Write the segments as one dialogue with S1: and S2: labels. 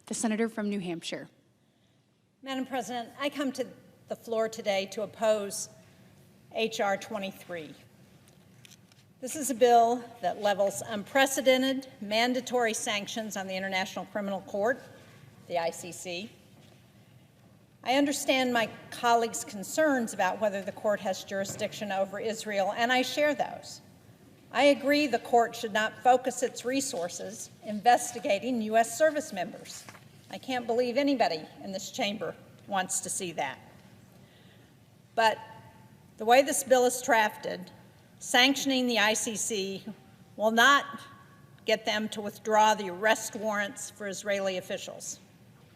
S1: The senator from New Hampshire.
S2: Madam President, I come to the floor today to oppose H.R. 23. This is a bill that levels unprecedented mandatory sanctions on the International Criminal Court, the ICC. I understand my colleagues' concerns about whether the court has jurisdiction over Israel, and I share those. I agree the court should not focus its resources investigating U.S. service members. I can't believe anybody in this chamber wants to see that. But the way this bill is drafted, sanctioning the ICC will not get them to withdraw the arrest warrants for Israeli officials.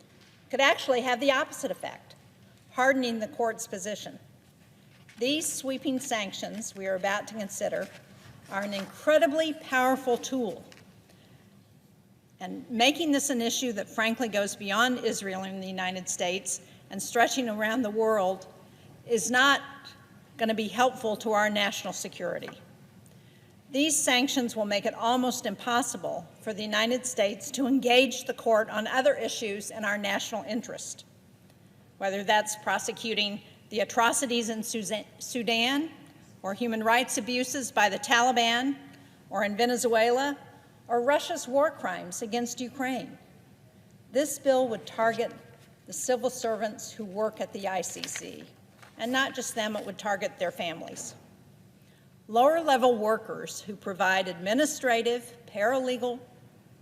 S2: It could actually have the opposite effect, hardening the court's position. These sweeping sanctions we are about to consider are an incredibly powerful tool, and making this an issue that frankly goes beyond Israel and the United States and stretching around the world is not going to be helpful to our national security. These sanctions will make it almost impossible for the United States to engage the court on other issues in our national interest, whether that's prosecuting the atrocities in Sudan, or human rights abuses by the Taliban, or in Venezuela, or Russia's war crimes against Ukraine. This bill would target the civil servants who work at the ICC, and not just them, it would target their families. Lower-level workers who provide administrative, paralegal,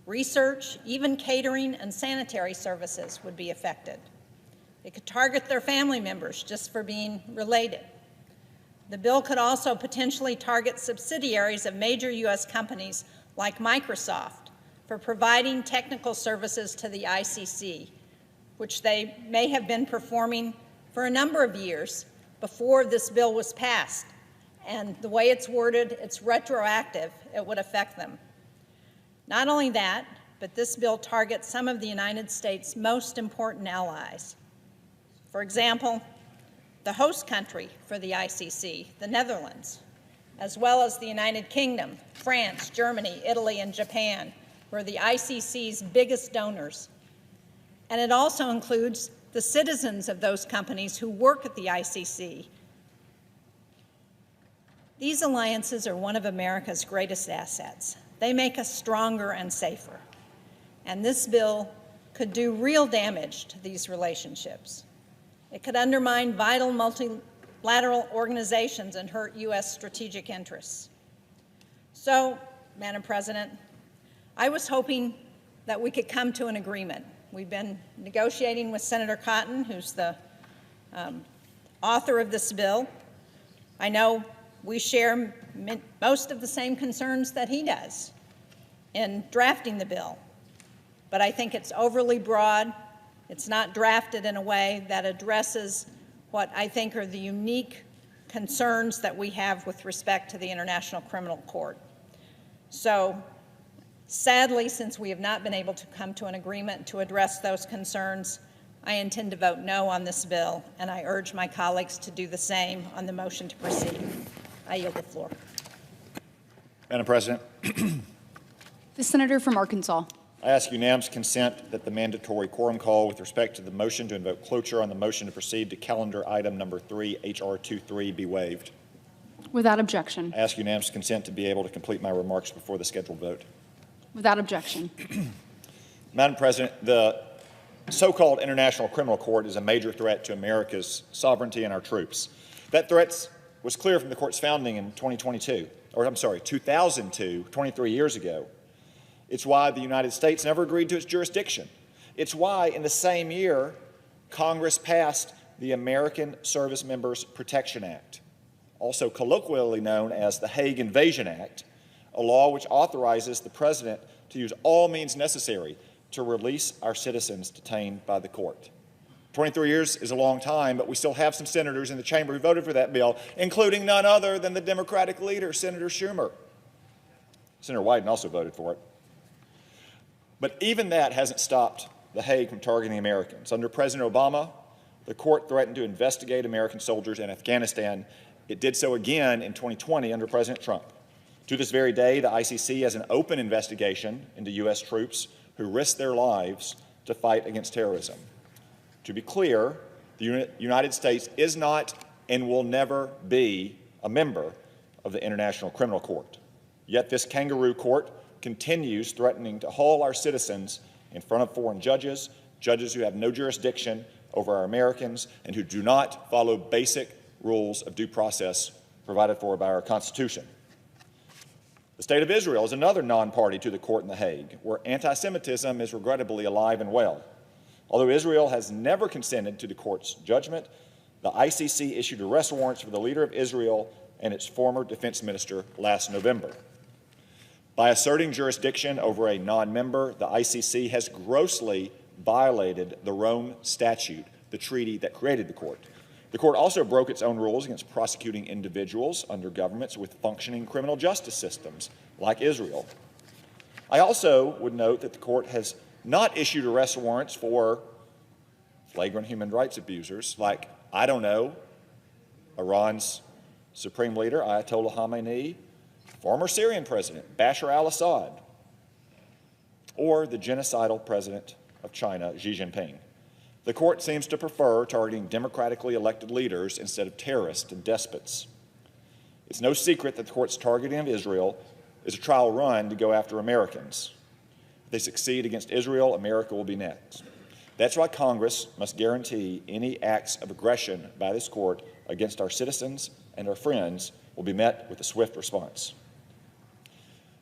S2: research, even catering and sanitary services would be affected. It could target their family members just for being related. The bill could also potentially target subsidiaries of major U.S. companies like Microsoft for providing technical services to the ICC, which they may have been performing for a number of years before this bill was passed. And the way it's worded, it's retroactive, it would affect them. Not only that, but this bill targets some of the United States' most important allies. For example, the host country for the ICC, the Netherlands, as well as the United Kingdom, France, Germany, Italy, and Japan, were the ICC's biggest donors. And it also includes the citizens of those companies who work at the ICC. These alliances are one of America's greatest assets. They make us stronger and safer. And this bill could do real damage to these relationships. It could undermine vital multilateral organizations and hurt U.S. strategic interests. So, Madam President, I was hoping that we could come to an agreement. We've been negotiating with Senator Cotton, who's the author of this bill. I know we share most of the same concerns that he does in drafting the bill, but I think it's overly broad. It's not drafted in a way that addresses what I think are the unique concerns that we have with respect to the International Criminal Court. So, sadly, since we have not been able to come to an agreement to address those concerns, I intend to vote no on this bill, and I urge my colleagues to do the same on the motion to proceed. I yield the floor.
S3: Madam President.
S1: The senator from Arkansas.
S3: I ask unanimous consent that the mandatory quorum call with respect to the motion to invoke cloture on the motion to proceed to calendar item number 3, H.R. 23, be waived.
S1: Without objection.
S3: I ask unanimous consent to be able to complete my remarks before the scheduled vote.
S1: Without objection.
S3: Madam President, the so-called International Criminal Court is a major threat to America's sovereignty and our troops. That threat was clear from the court's founding in 2002, 23 years ago. It's why the United States never agreed to its jurisdiction. It's why, in the same year, Congress passed the American Service Members Protection Act, also colloquially known as the Hague Invasion Act, a law which authorizes the President to use all means necessary to release our citizens detained by the court. 23 years is a long time, but we still have some senators in the chamber who voted for that bill, including none other than the Democratic leader, Senator Schumer. Senator Wyden also voted for it. But even that hasn't stopped The Hague from targeting Americans. Under President Obama, the court threatened to investigate American soldiers in Afghanistan. It did so again in 2020 under President Trump. To this very day, the ICC has an open investigation into U.S. troops who risked their lives to fight against terrorism. To be clear, the United States is not and will never be a member of the International Criminal Court. Yet this kangaroo court continues threatening to haul our citizens in front of foreign judges, judges who have no jurisdiction over our Americans and who do not follow basic rules of due process provided for by our Constitution. The State of Israel is another non-party to the court in The Hague, where anti-Semitism is regrettably alive and well. Although Israel has never consented to the court's judgment, the ICC issued arrest warrants for the leader of Israel and its former defense minister last November. By asserting jurisdiction over a non-member, the ICC has grossly violated the Rome Statute, the treaty that created the court. The court also broke its own rules against prosecuting individuals under governments with functioning criminal justice systems, like Israel. I also would note that the court has not issued arrest warrants for flagrant human rights abusers like, I don't know, Iran's supreme leader, Ayatollah Khamenei, former Syrian president, Bashar al-Assad, or the genocidal president of China, Xi Jinping. The court seems to prefer targeting democratically elected leaders instead of terrorists and despots. It's no secret that the court's targeting of Israel is a trial run to go after Americans. If they succeed against Israel, America will be next. That's why Congress must guarantee any acts of aggression by this court against our citizens and our friends will be met with a swift response.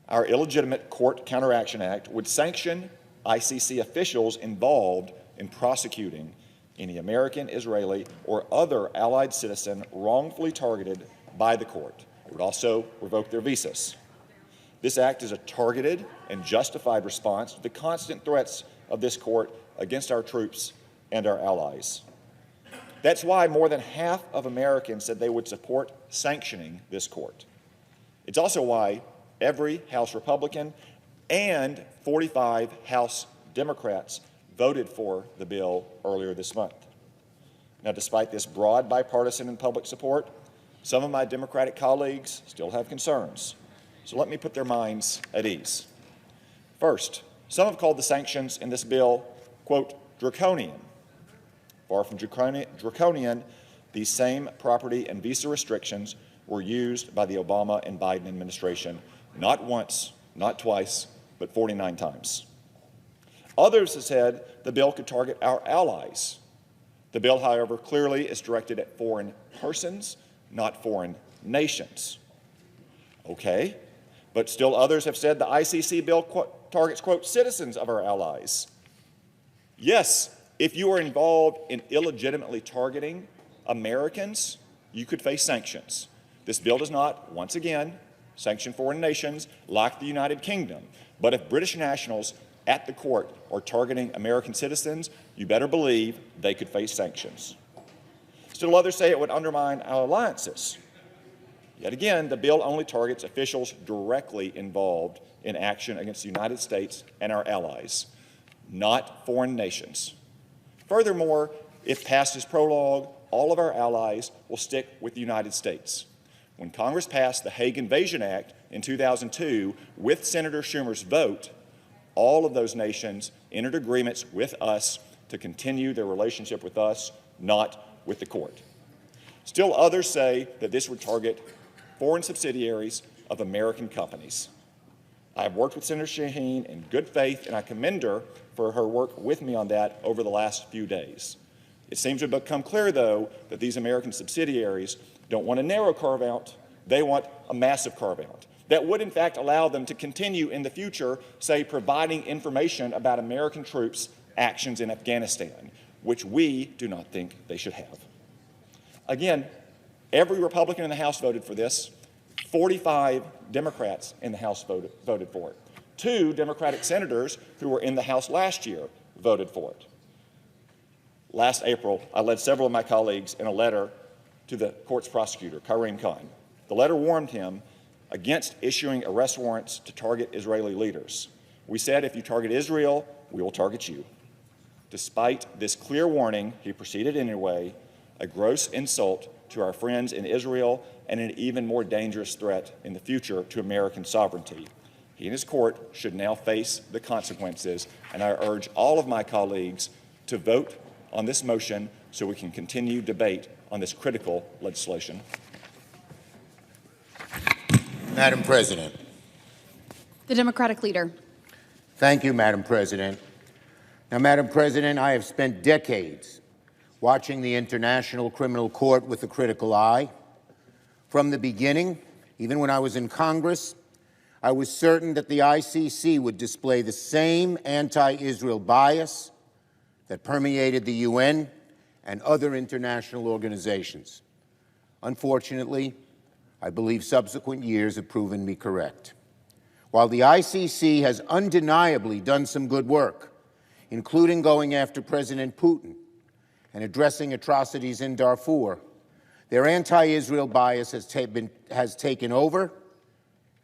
S3: Our illegitimate Court Counteraction Act would sanction ICC officials involved in prosecuting any American, Israeli, or other allied citizen wrongfully targeted by the court. It would also revoke their visas. This act is a targeted and justified response to the constant threats of this court against our troops and our allies. That's why more than half of Americans said they would support sanctioning this court. It's also why every House Republican and 45 House Democrats voted for the bill earlier this month. Now, despite this broad bipartisan and public support, some of my Democratic colleagues still have concerns. So let me put their minds at ease. First, some have called the sanctions in this bill, quote, draconian. Far from draconian, these same property and visa restrictions were used by the Obama and Biden administration not once, not twice, but 49 times. Others have said the bill could target our allies. The bill, however, clearly is directed at foreign persons, not foreign nations. Okay, but still others have said the ICC bill targets, quote, citizens of our allies. Yes, if you are involved in illegitimately targeting Americans, you could face sanctions. This bill does not, once again, sanction foreign nations like the United Kingdom. But if British nationals at the court are targeting American citizens, you better believe they could face sanctions. Still others say it would undermine our alliances. Yet again, the bill only targets officials directly involved in action against the United States and our allies, not foreign nations. Furthermore, if passed as prologue, all of our allies will stick with the United States. When Congress passed the Hague Invasion Act in 2002 with Senator Schumer's vote, all of those nations entered agreements with us to continue their relationship with us, not with the court. Still others say that this would target foreign subsidiaries of American companies. I have worked with Senator Shaheen in good faith, and I commend her for her work with me on that over the last few days. It seems to have become clear, though, that these American subsidiaries don't want a narrow carve-out, they want a massive carve-out that would, in fact, allow them to continue in the future, say, providing information about American troops' actions in Afghanistan, which we do not think they should have. Again, every Republican in the House voted for this. 45 Democrats in the House voted for it. 2 Democratic senators who were in the House last year voted for it. Last April, I led several of my colleagues in a letter to the court's prosecutor, Karim Khan. The letter warned him against issuing arrest warrants to target Israeli leaders. We said, if you target Israel, we will target you. Despite this clear warning, he proceeded anyway, a gross insult to our friends in Israel and an even more dangerous threat in the future to American sovereignty. He and his court should now face the consequences, and I urge all of my colleagues to vote on this motion so we can continue debate on this critical legislation.
S4: Madam President.
S1: The Democratic leader.
S4: Thank you, Madam President. Now, Madam President, I have spent decades watching the International Criminal Court with a critical eye. From the beginning, even when I was in Congress, I was certain that the ICC would display the same anti-Israel bias that permeated the UN and other international organizations. Unfortunately, I believe subsequent years have proven me correct. While the ICC has undeniably done some good work, including going after President Putin and addressing atrocities in Darfur, their anti-Israel bias has taken over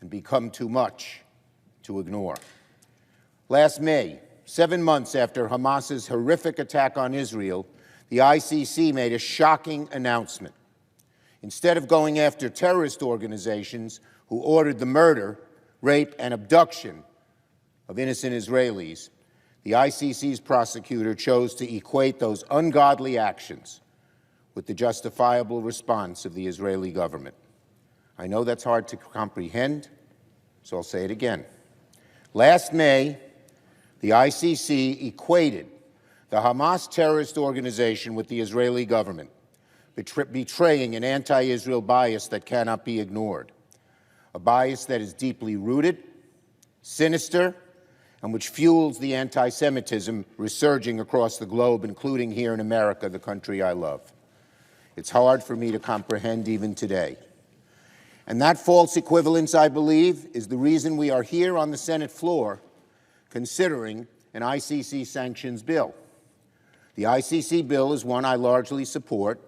S4: and become too much to ignore. Last May, 7 months after Hamas's horrific attack on Israel, the ICC made a shocking announcement. Instead of going after terrorist organizations who ordered the murder, rape, and abduction of innocent Israelis, the ICC's prosecutor chose to equate those ungodly actions with the justifiable response of the Israeli government. I know that's hard to comprehend, so I'll say it again. Last May, the ICC equated the Hamas terrorist organization with the Israeli government, betraying an anti-Israel bias that cannot be ignored, a bias that is deeply rooted, sinister, and which fuels the anti-Semitism resurging across the globe, including here in America, the country I love. It's hard for me to comprehend even today. And that false equivalence, I believe, is the reason we are here on the Senate floor considering an ICC Sanctions bill. The ICC bill is one I largely support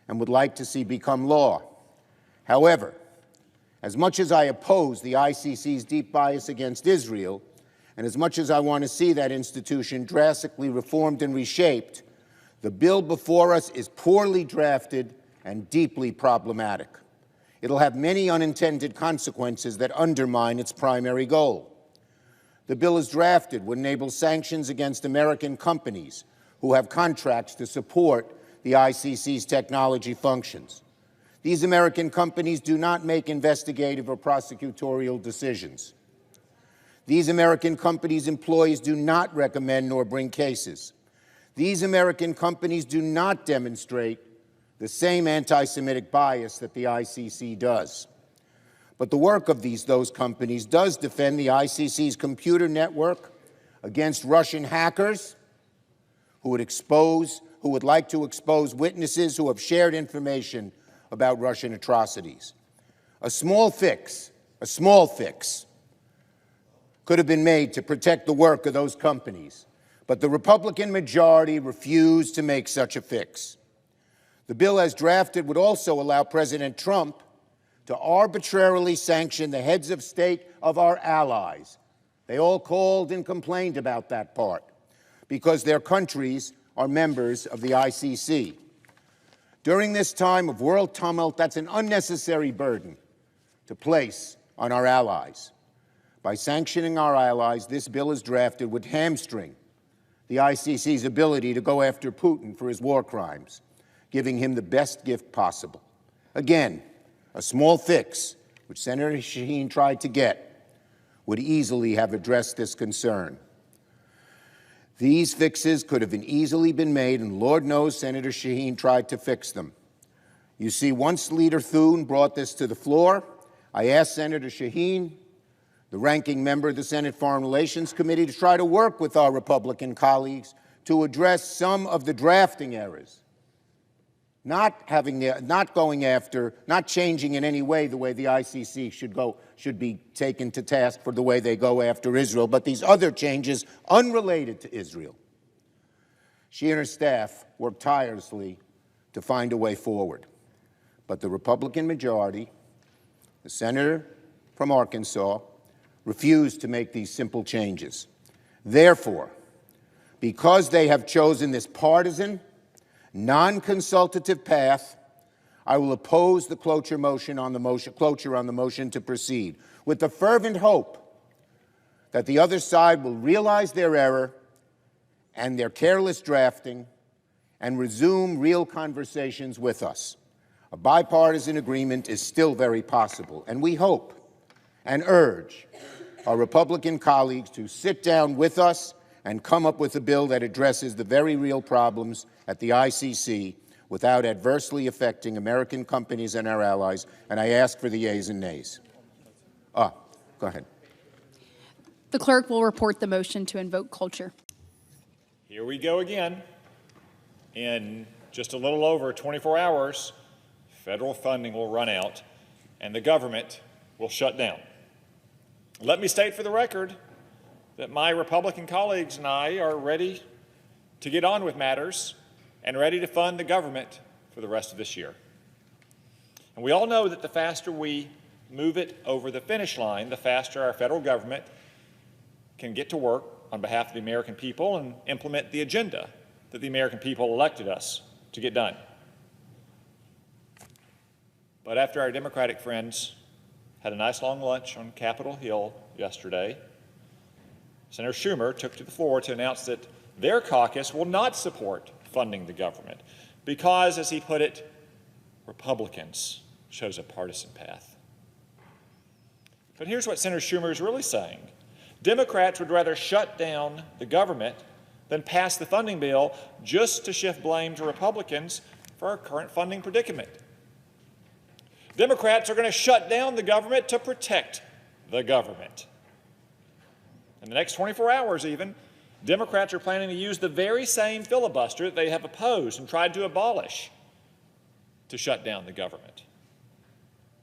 S4: and would like to see become law. However, as much as I oppose the ICC's deep bias against Israel, and as much as I want to see that institution drastically reformed and reshaped, the bill before us is poorly drafted and deeply problematic. It'll have many unintended consequences that undermine its primary goal. The bill as drafted would enable sanctions against American companies who have contracts to support the ICC's technology functions. These American companies do not make investigative or prosecutorial decisions. These American companies' employees do not recommend nor bring cases. These American companies do not demonstrate the same anti-Semitic bias that the ICC does. But the work of those companies does defend the ICC's computer network against Russian hackers who would like to expose witnesses who have shared information about Russian atrocities. A small fix could have been made to protect the work of those companies, but the Republican majority refused to make such a fix. The bill as drafted would also allow President Trump to arbitrarily sanction the heads of state of our allies. They all called and complained about that part because their countries are members of the ICC. During this time of world tumult, that's an unnecessary burden to place on our allies. By sanctioning our allies, this bill as drafted would hamstring the ICC's ability to go after Putin for his war crimes, giving him the best gift possible. Again, a small fix, which Senator Shaheen tried to get, would easily have addressed this concern. These fixes could have easily been made, and Lord knows Senator Shaheen tried to fix them. You see, once Leader Thune brought this to the floor, I asked Senator Shaheen, the ranking member of the Senate Foreign Relations Committee, to try to work with our Republican colleagues to address some of the drafting errors. Not changing in any way the way the ICC should be taken to task for the way they go after Israel, but these other changes unrelated to Israel. She and her staff worked tirelessly to find a way forward. But the Republican majority, the senator from Arkansas, refused to make these simple changes. Therefore, because they have chosen this partisan, non-consultative path, I will oppose the cloture on the motion to proceed, with the fervent hope that the other side will realize their error and their careless drafting and resume real conversations with us. A bipartisan agreement is still very possible, and we hope and urge our Republican colleagues to sit down with us and come up with a bill that addresses the very real problems at the ICC without adversely affecting American companies and our allies. And I ask for the yeas and nays. Go ahead.
S1: The clerk will report the motion to invoke cloture.
S3: Here we go again. In just a little over 24 hours, federal funding will run out and the government will shut down. Let me state for the record that my Republican colleagues and I are ready to get on with matters and ready to fund the government for the rest of this year. And we all know that the faster we move it over the finish line, the faster our federal government can get to work on behalf of the American people and implement the agenda that the American people elected us to get done. But after our Democratic friends had a nice long lunch on Capitol Hill yesterday, Senator Schumer took to the floor to announce that their caucus will not support funding the government because, as he put it, Republicans chose a partisan path. But here's what Senator Schumer is really saying. Democrats would rather shut down the government than pass the funding bill just to shift blame to Republicans for our current funding predicament. Democrats are going to shut down the government to protect the government. In the next 24 hours even, Democrats are planning to use the very same filibuster that they have opposed and tried to abolish to shut down the government.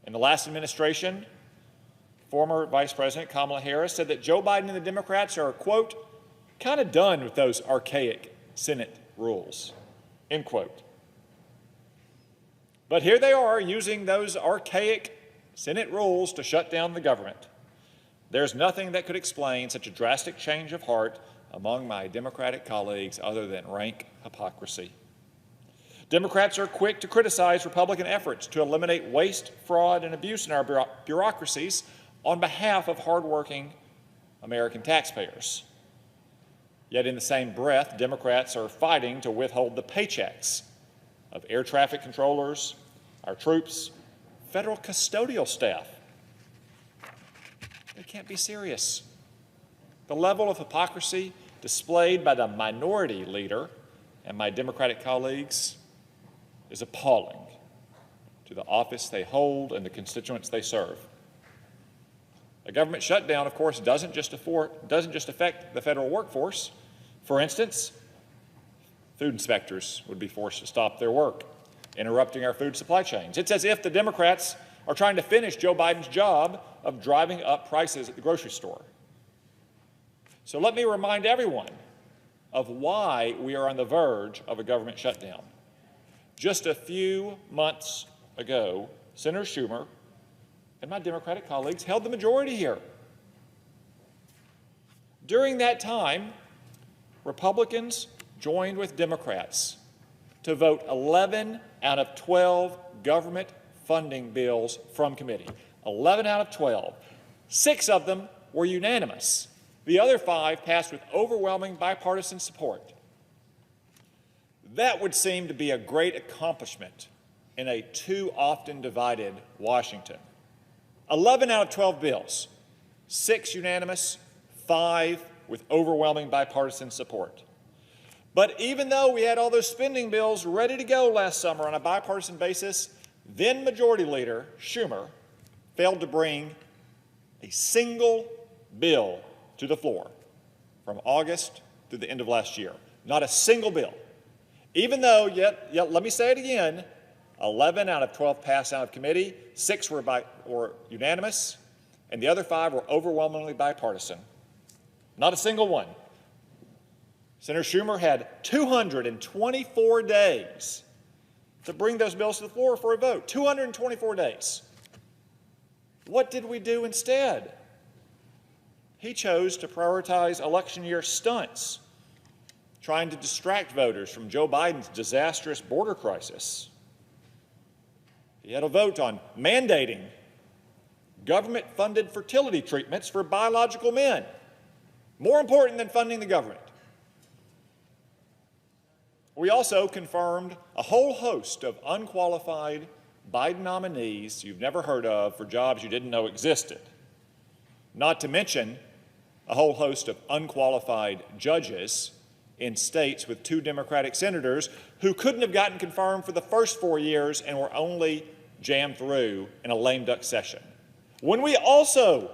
S3: In the last administration, former Vice President Kamala Harris said that Joe Biden and the Democrats are, quote, kind of done with those archaic Senate rules, end quote. But here they are using those archaic Senate rules to shut down the government. There's nothing that could explain such a drastic change of heart among my Democratic colleagues other than rank hypocrisy. Democrats are quick to criticize Republican efforts to eliminate waste, fraud, and abuse in our bureaucracies on behalf of hardworking American taxpayers. Yet in the same breath, Democrats are fighting to withhold the paychecks of air traffic controllers, our troops, federal custodial staff. They can't be serious. The level of hypocrisy displayed by the minority leader and my Democratic colleagues is appalling to the office they hold and the constituents they serve. A government shutdown, of course, doesn't just affect the federal workforce. For instance, food inspectors would be forced to stop their work, interrupting our food supply chains. It's as if the Democrats are trying to finish Joe Biden's job of driving up prices at the grocery store. So let me remind everyone of why we are on the verge of a government shutdown. Just a few months ago, Senator Schumer and my Democratic colleagues held the majority here. During that time, Republicans joined with Democrats to vote 11 out of 12 government funding bills from committee. 11 out of 12. 6 of them were unanimous. The other 5 passed with overwhelming bipartisan support. That would seem to be a great accomplishment in a too often divided Washington. 11 out of 12 bills, 6 unanimous, 5 with overwhelming bipartisan support. But even though we had all those spending bills ready to go last summer on a bipartisan basis, then Majority Leader Schumer failed to bring a single bill to the floor from August through the end of last year. Not a single bill. Even though, yet let me say it again, 11 out of 12 passed out of committee, 6 were unanimous, and the other 5 were overwhelmingly bipartisan. Not a single one. Senator Schumer had 224 days to bring those bills to the floor for a vote. 224 days. What did we do instead? He chose to prioritize election year stunts, trying to distract voters from Joe Biden's disastrous border crisis. He had a vote on mandating government-funded fertility treatments for biological men more important than funding the government. We also confirmed a whole host of unqualified Biden nominees you've never heard of for jobs you didn't know existed, not to mention a whole host of unqualified judges in states with 2 Democratic senators who couldn't have gotten confirmed for the first 4 years and were only jammed through in a lame duck session, when we also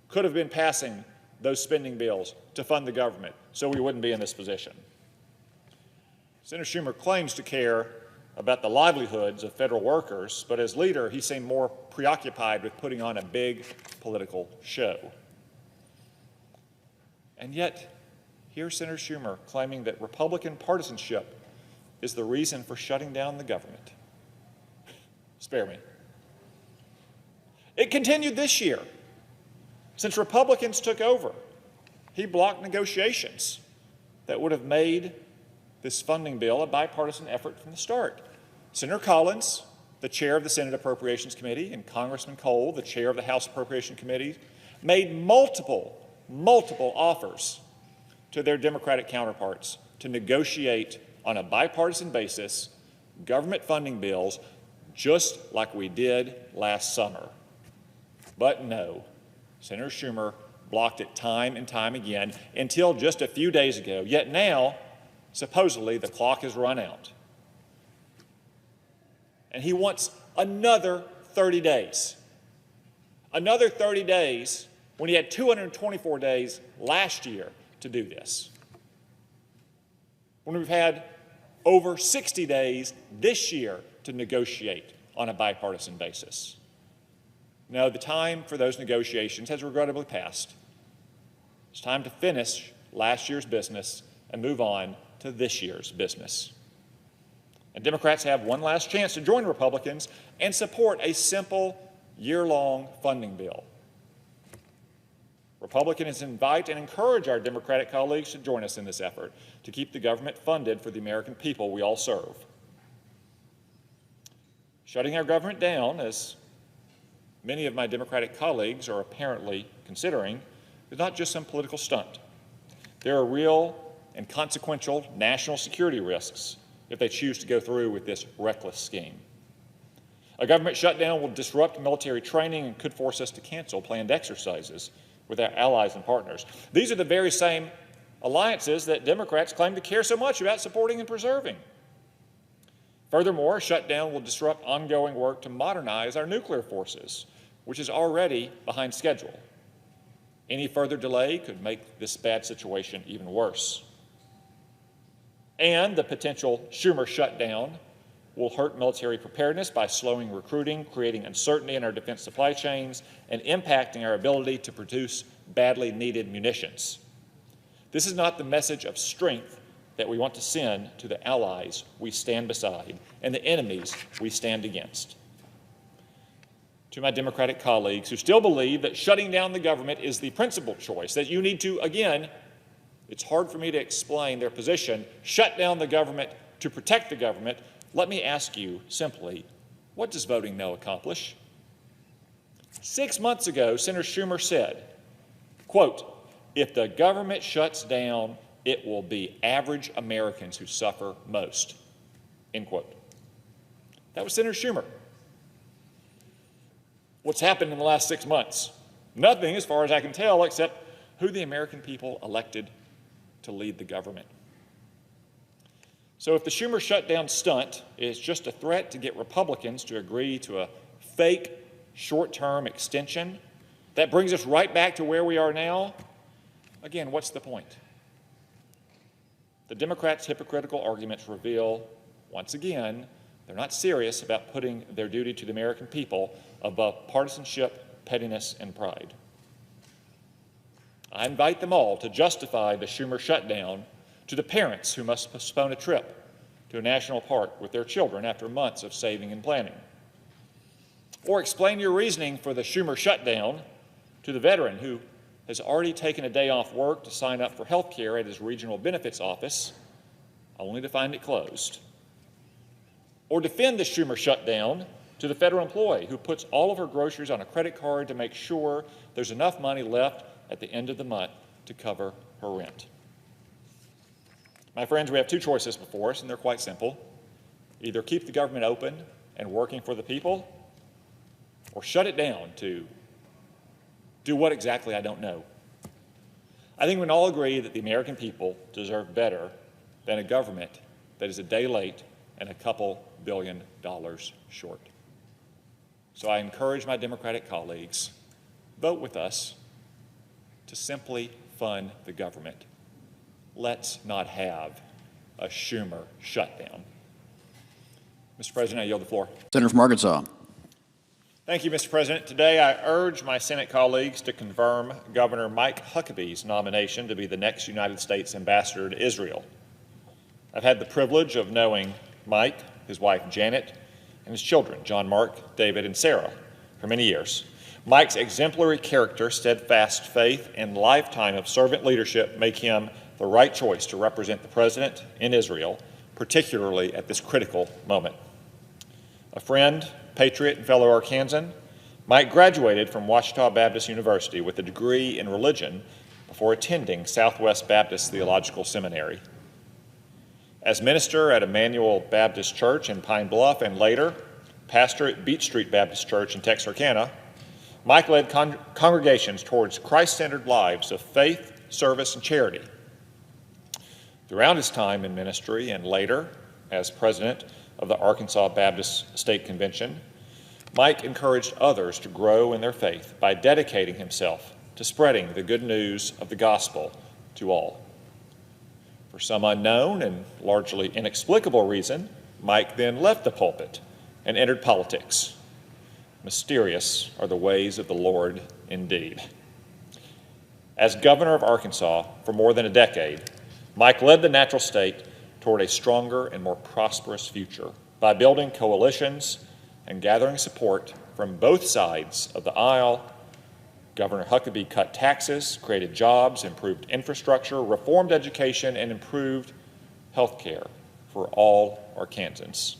S3: could have been passing those spending bills to fund the government so we wouldn't be in this position. Senator Schumer claims to care about the livelihoods of federal workers, but as leader, he seemed more preoccupied with putting on a big political show. And yet, here's Senator Schumer claiming that Republican partisanship is the reason for shutting down the government. Spare me. It continued this year. Since Republicans took over, he blocked negotiations that would have made this funding bill a bipartisan effort from the start. Senator Collins, the chair of the Senate Appropriations Committee, and Congressman Cole, the chair of the House Appropriations Committee, made multiple offers to their Democratic counterparts to negotiate on a bipartisan basis government funding bills just like we did last summer. But no, Senator Schumer blocked it time and time again until just a few days ago. Yet now, supposedly, the clock has run out. And he wants another 30 days. Another 30 days when he had 224 days last year to do this. When we've had over 60 days this year to negotiate on a bipartisan basis. No, the time for those negotiations has regrettably passed. It's time to finish last year's business and move on to this year's business. And Democrats have one last chance to join Republicans and support a simple year-long funding bill. Republicans invite and encourage our Democratic colleagues to join us in this effort to keep the government funded for the American people we all serve. Shutting our government down, as many of my Democratic colleagues are apparently considering, is not just some political stunt. There are real and consequential national security risks if they choose to go through with this reckless scheme. A government shutdown will disrupt military training and could force us to cancel planned exercises with our allies and partners. These are the very same alliances that Democrats claim to care so much about supporting and preserving. Furthermore, a shutdown will disrupt ongoing work to modernize our nuclear forces, which is already behind schedule. Any further delay could make this bad situation even worse. And the potential Schumer shutdown will hurt military preparedness by slowing recruiting, creating uncertainty in our defense supply chains, and impacting our ability to produce badly needed munitions. This is not the message of strength that we want to send to the allies we stand beside and the enemies we stand against. To my Democratic colleagues who still believe that shutting down the government is the principal choice, that you need to, again, it's hard for me to explain their position, shut down the government to protect the government. Let me ask you simply, what does voting no accomplish? 6 months ago, Senator Schumer said, quote, "If the government shuts down, it will be average Americans who suffer most," end quote. That was Senator Schumer. What's happened in the last 6 months? Nothing, as far as I can tell, except who the American people elected to lead the government. So if the Schumer shutdown stunt is just a threat to get Republicans to agree to a fake short-term extension, that brings us right back to where we are now. Again, what's the point? The Democrats' hypocritical arguments reveal, once again, they're not serious about putting their duty to the American people above partisanship, pettiness, and pride. I invite them all to justify the Schumer shutdown to the parents who must postpone a trip to a national park with their children after months of saving and planning. Or explain your reasoning for the Schumer shutdown to the veteran who has already taken a day off work to sign up for health care at his regional benefits office, only to find it closed. Or defend the Schumer shutdown to the federal employee who puts all of her groceries on a credit card to make sure there's enough money left at the end of the month to cover her rent. My friends, we have two choices before us, and they're quite simple. Either keep the government open and working for the people, or shut it down to do what exactly, I don't know. I think we can all agree that the American people deserve better than a government that is a day late and a couple $1 billion short. So I encourage my Democratic colleagues, vote with us to simply fund the government. Let's not have a Schumer shutdown. Mr. President, I yield the floor.
S5: Senator from Arkansas.
S3: Thank you, Mr. President. Today, I urge my Senate colleagues to confirm Governor Mike Huckabee's nomination to be the next United States ambassador to Israel. I've had the privilege of knowing Mike, his wife Janet, and his children, John Mark, David, and Sarah, for many years. Mike's exemplary character, steadfast faith, and lifetime of servant leadership make him the right choice to represent the President in Israel, particularly at this critical moment. A friend, patriot, and fellow Arkansan, Mike graduated from Ouachita Baptist University with a degree in religion before attending Southwest Baptist Theological Seminary. As minister at Emmanuel Baptist Church in Pine Bluff and later pastor at Beach Street Baptist Church in Texarkana, Mike led congregations towards Christ-centered lives of faith, service, and charity. Throughout his time in ministry and later as president of the Arkansas Baptist State Convention, Mike encouraged others to grow in their faith by dedicating himself to spreading the good news of the gospel to all. For some unknown and largely inexplicable reason, Mike then left the pulpit and entered politics. Mysterious are the ways of the Lord indeed. As governor of Arkansas for more than a decade, Mike led the natural state toward a stronger and more prosperous future by building coalitions and gathering support from both sides of the aisle. Governor Huckabee cut taxes, created jobs, improved infrastructure, reformed education, and improved health care for all Arkansans.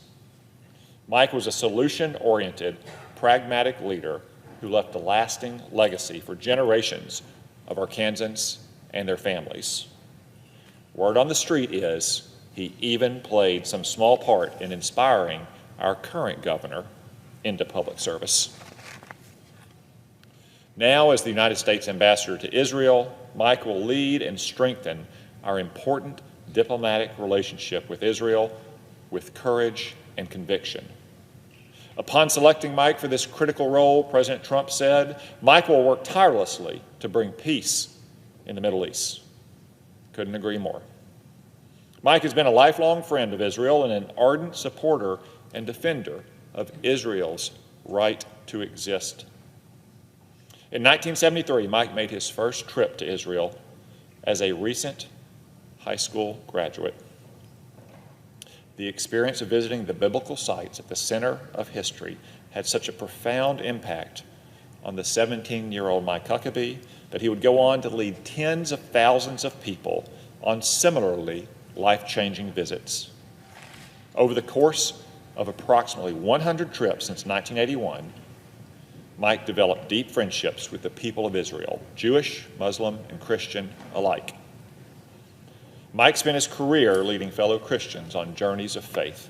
S3: Mike was a solution-oriented, pragmatic leader who left a lasting legacy for generations of Arkansans and their families. Word on the street is he even played some small part in inspiring our current governor into public service. Now, as the United States ambassador to Israel, Mike will lead and strengthen our important diplomatic relationship with Israel with courage and conviction. Upon selecting Mike for this critical role, President Trump said, Mike will work tirelessly to bring peace in the Middle East. Couldn't agree more. Mike has been a lifelong friend of Israel and an ardent supporter and defender of Israel's right to exist. In 1973, Mike made his first trip to Israel as a recent high school graduate. The experience of visiting the biblical sites at the center of history had such a profound impact on the 17-year-old Mike Huckabee that he would go on to lead tens of thousands of people on similarly life-changing visits. Over the course of approximately 100 trips since 1981, Mike developed deep friendships with the people of Israel, Jewish, Muslim, and Christian alike. Mike spent his career leading fellow Christians on journeys of faith,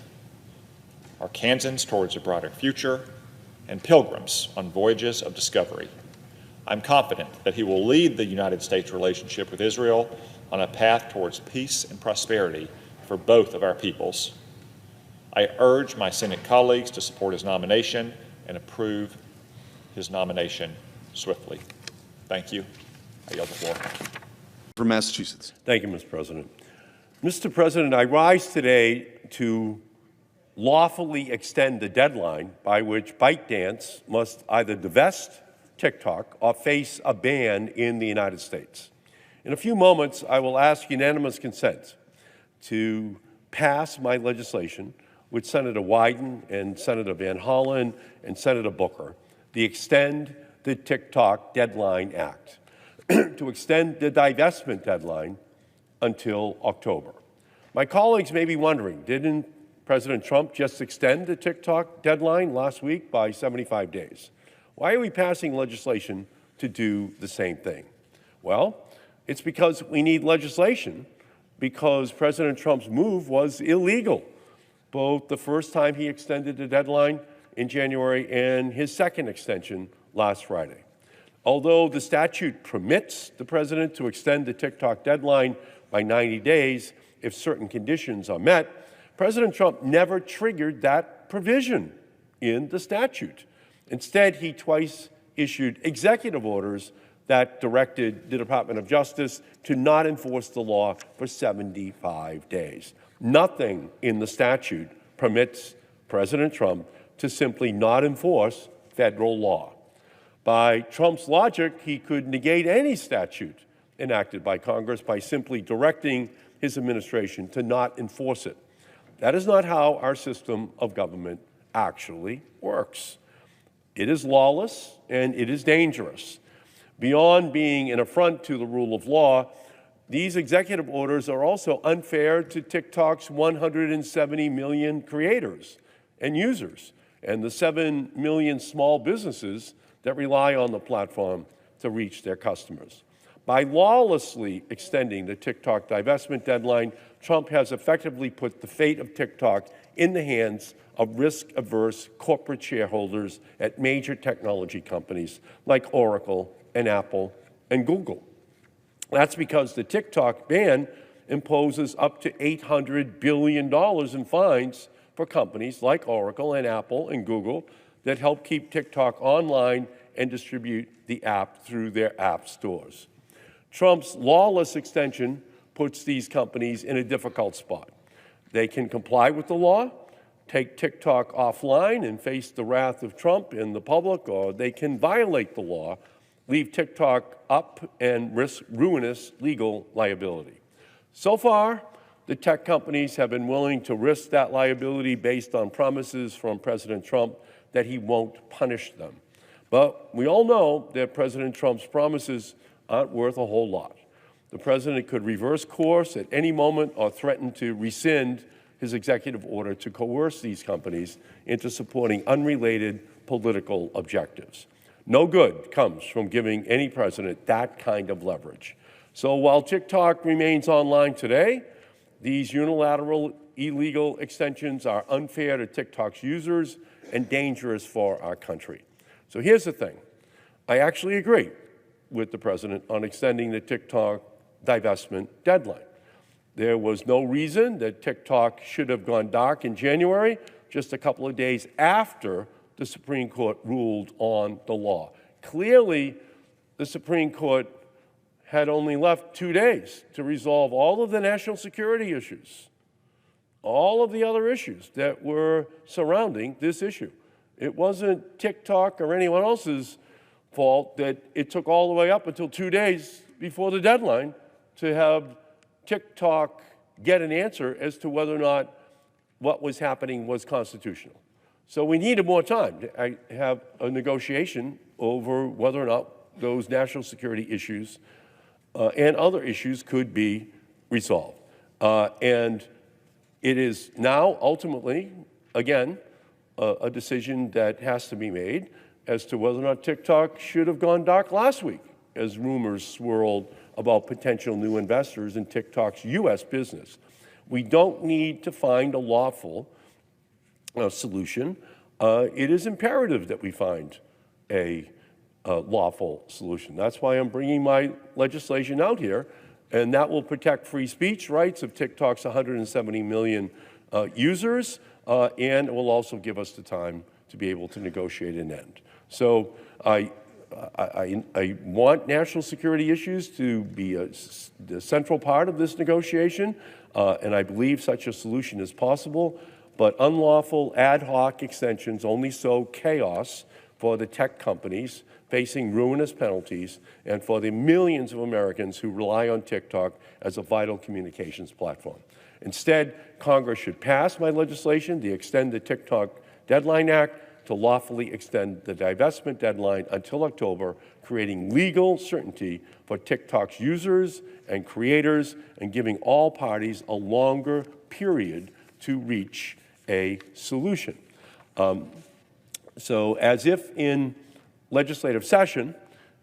S3: Arkansans towards a brighter future, and pilgrims on voyages of discovery. I'm confident that he will lead the United States relationship with Israel on a path towards peace and prosperity for both of our peoples. I urge my Senate colleagues to support his nomination and approve his nomination swiftly. Thank you. I yield the floor.
S5: From Massachusetts.
S6: Thank you, Mr. President. Mr. President, I rise today to lawfully extend the deadline by which ByteDance must either divest TikTok or face a ban in the United States. In a few moments, I will ask unanimous consent to pass my legislation with Senator Wyden and Senator Van Hollen and Senator Booker, the Extend the TikTok Deadline Act, to extend the divestment deadline until October. My colleagues may be wondering, didn't President Trump just extend the TikTok deadline last week by 75 days? Why are we passing legislation to do the same thing? Well, It's because we need legislation, because President Trump's move was illegal, both the first time he extended the deadline in January and his second extension last Friday. Although the statute permits the president to extend the TikTok deadline by 90 days if certain conditions are met, President Trump never triggered that provision in the statute. Instead, he twice issued executive orders that directed the Department of Justice to not enforce the law for 75 days. Nothing in the statute permits President Trump to simply not enforce federal law. By Trump's logic, he could negate any statute enacted by Congress by simply directing his administration to not enforce it. That is not how our system of government actually works. It is lawless and it is dangerous. Beyond being an affront to the rule of law, these executive orders are also unfair to TikTok's 170 million creators and users and the 7 million small businesses that rely on the platform to reach their customers. By lawlessly extending the TikTok divestment deadline, Trump has effectively put the fate of TikTok in the hands of risk-averse corporate shareholders at major technology companies like Oracle and Apple and Google. That's because the TikTok ban imposes up to $800 billion in fines for companies like Oracle and Apple and Google that help keep TikTok online and distribute the app through their app stores. Trump's lawless extension puts these companies in a difficult spot. They can comply with the law, take TikTok offline and face the wrath of Trump and the public, or they can violate the law, leave TikTok up, and risk ruinous legal liability. So far, the tech companies have been willing to risk that liability based on promises from President Trump that he won't punish them. But we all know that President Trump's promises aren't worth a whole lot. The president could reverse course at any moment or threaten to rescind his executive order to coerce these companies into supporting unrelated political objectives. No good comes from giving any president that kind of leverage. So while TikTok remains online today, these unilateral illegal extensions are unfair to TikTok's users and dangerous for our country. So here's the thing. I actually agree with the president on extending the TikTok divestment deadline. There was no reason that TikTok should have gone dark in January, just a couple of days after the Supreme Court ruled on the law. Clearly, the Supreme Court had only left 2 days to resolve all of the national security issues, all of the other issues that were surrounding this issue. It wasn't TikTok or anyone else's fault that it took all the way up until 2 days before the deadline to have TikTok get an answer as to whether or not what was happening was constitutional. So we needed more time to have a negotiation over whether or not those national security issues and other issues could be resolved. And it is now ultimately, again, a decision that has to be made as to whether or not TikTok should have gone dark last week, as rumors swirled about potential new investors in TikTok's U.S. business. We don't need to find a lawful solution. It is imperative that we find a lawful solution. That's why I'm bringing my legislation out here, and that will protect free speech rights of TikTok's 170 million users, and it will also give us the time to be able to negotiate an end. So I want national security issues to be the central part of this negotiation, and I believe such a solution is possible, but unlawful ad hoc extensions only sow chaos for the tech companies facing ruinous penalties and for the millions of Americans who rely on TikTok as a vital communications platform. Instead, Congress should pass my legislation, the Extend the TikTok Deadline Act, to lawfully extend the divestment deadline until October, creating legal certainty for TikTok's users and creators and giving all parties a longer period to reach a solution. So as if in legislative session,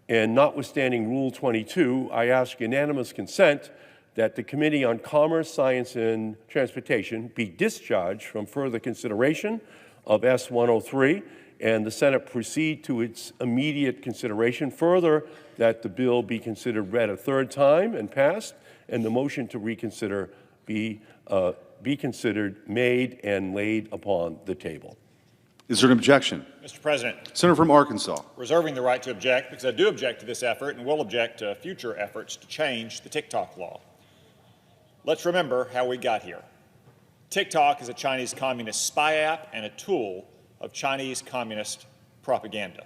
S6: And notwithstanding Rule 22, I ask unanimous consent that the Committee on Commerce, Science, and Transportation be discharged from further consideration of S-103 and the Senate proceed to its immediate consideration. Further, that the bill be considered read a third time and passed, and the motion to reconsider be considered made and laid upon the table.
S5: Is there an objection?
S3: Mr. President,
S5: Senator from Arkansas.
S3: reserving the right to object because I do object to this effort and will object to future efforts to change the TikTok law. Let's remember how we got here. TikTok is a Chinese communist spy app and a tool of Chinese communist propaganda.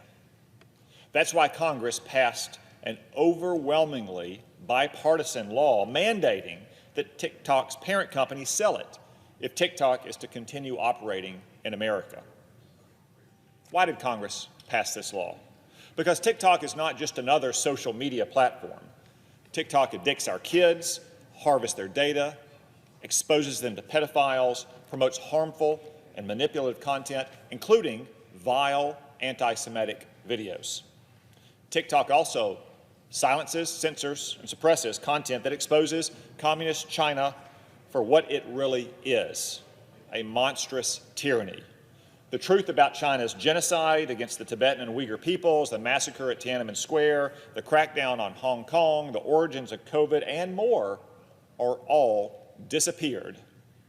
S3: That's why Congress passed an overwhelmingly bipartisan law mandating that TikTok's parent company sell it if TikTok is to continue operating in America. Why did Congress pass this law? Because TikTok is not just another social media platform. TikTok addicts our kids, harvests their data, exposes them to pedophiles, promotes harmful and manipulative content, including vile anti-Semitic videos. TikTok also silences, censors, and suppresses content that exposes communist China for what it really is, a monstrous tyranny. The truth about China's genocide against the Tibetan and Uyghur peoples, the massacre at Tiananmen Square, the crackdown on Hong Kong, the origins of COVID, and more are all disappeared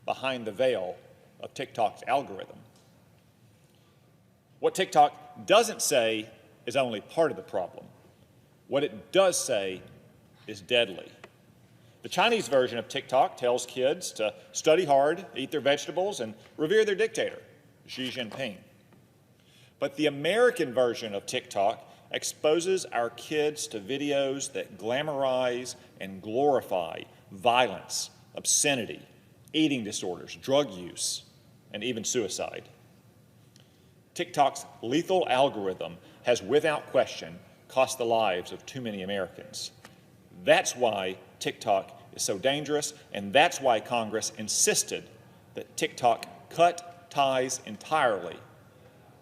S3: behind the veil of TikTok's algorithm. What TikTok doesn't say is only part of the problem. What it does say is deadly. The Chinese version of TikTok tells kids to study hard, eat their vegetables, and revere their dictator, Xi Jinping. But the American version of TikTok exposes our kids to videos that glamorize and glorify violence, obscenity, eating disorders, drug use, and even suicide. TikTok's lethal algorithm has, without question, cost the lives of too many Americans. That's why TikTok is so dangerous, and that's why Congress insisted that TikTok cut ties entirely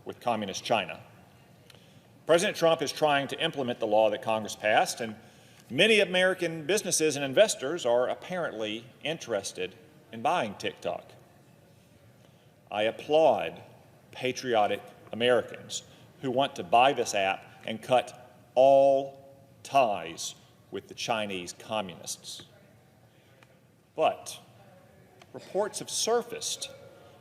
S3: with communist China. President Trump is trying to implement the law that Congress passed, and many American businesses and investors are apparently interested in buying TikTok. I applaud patriotic Americans who want to buy this app and cut all ties with the Chinese communists. But reports have surfaced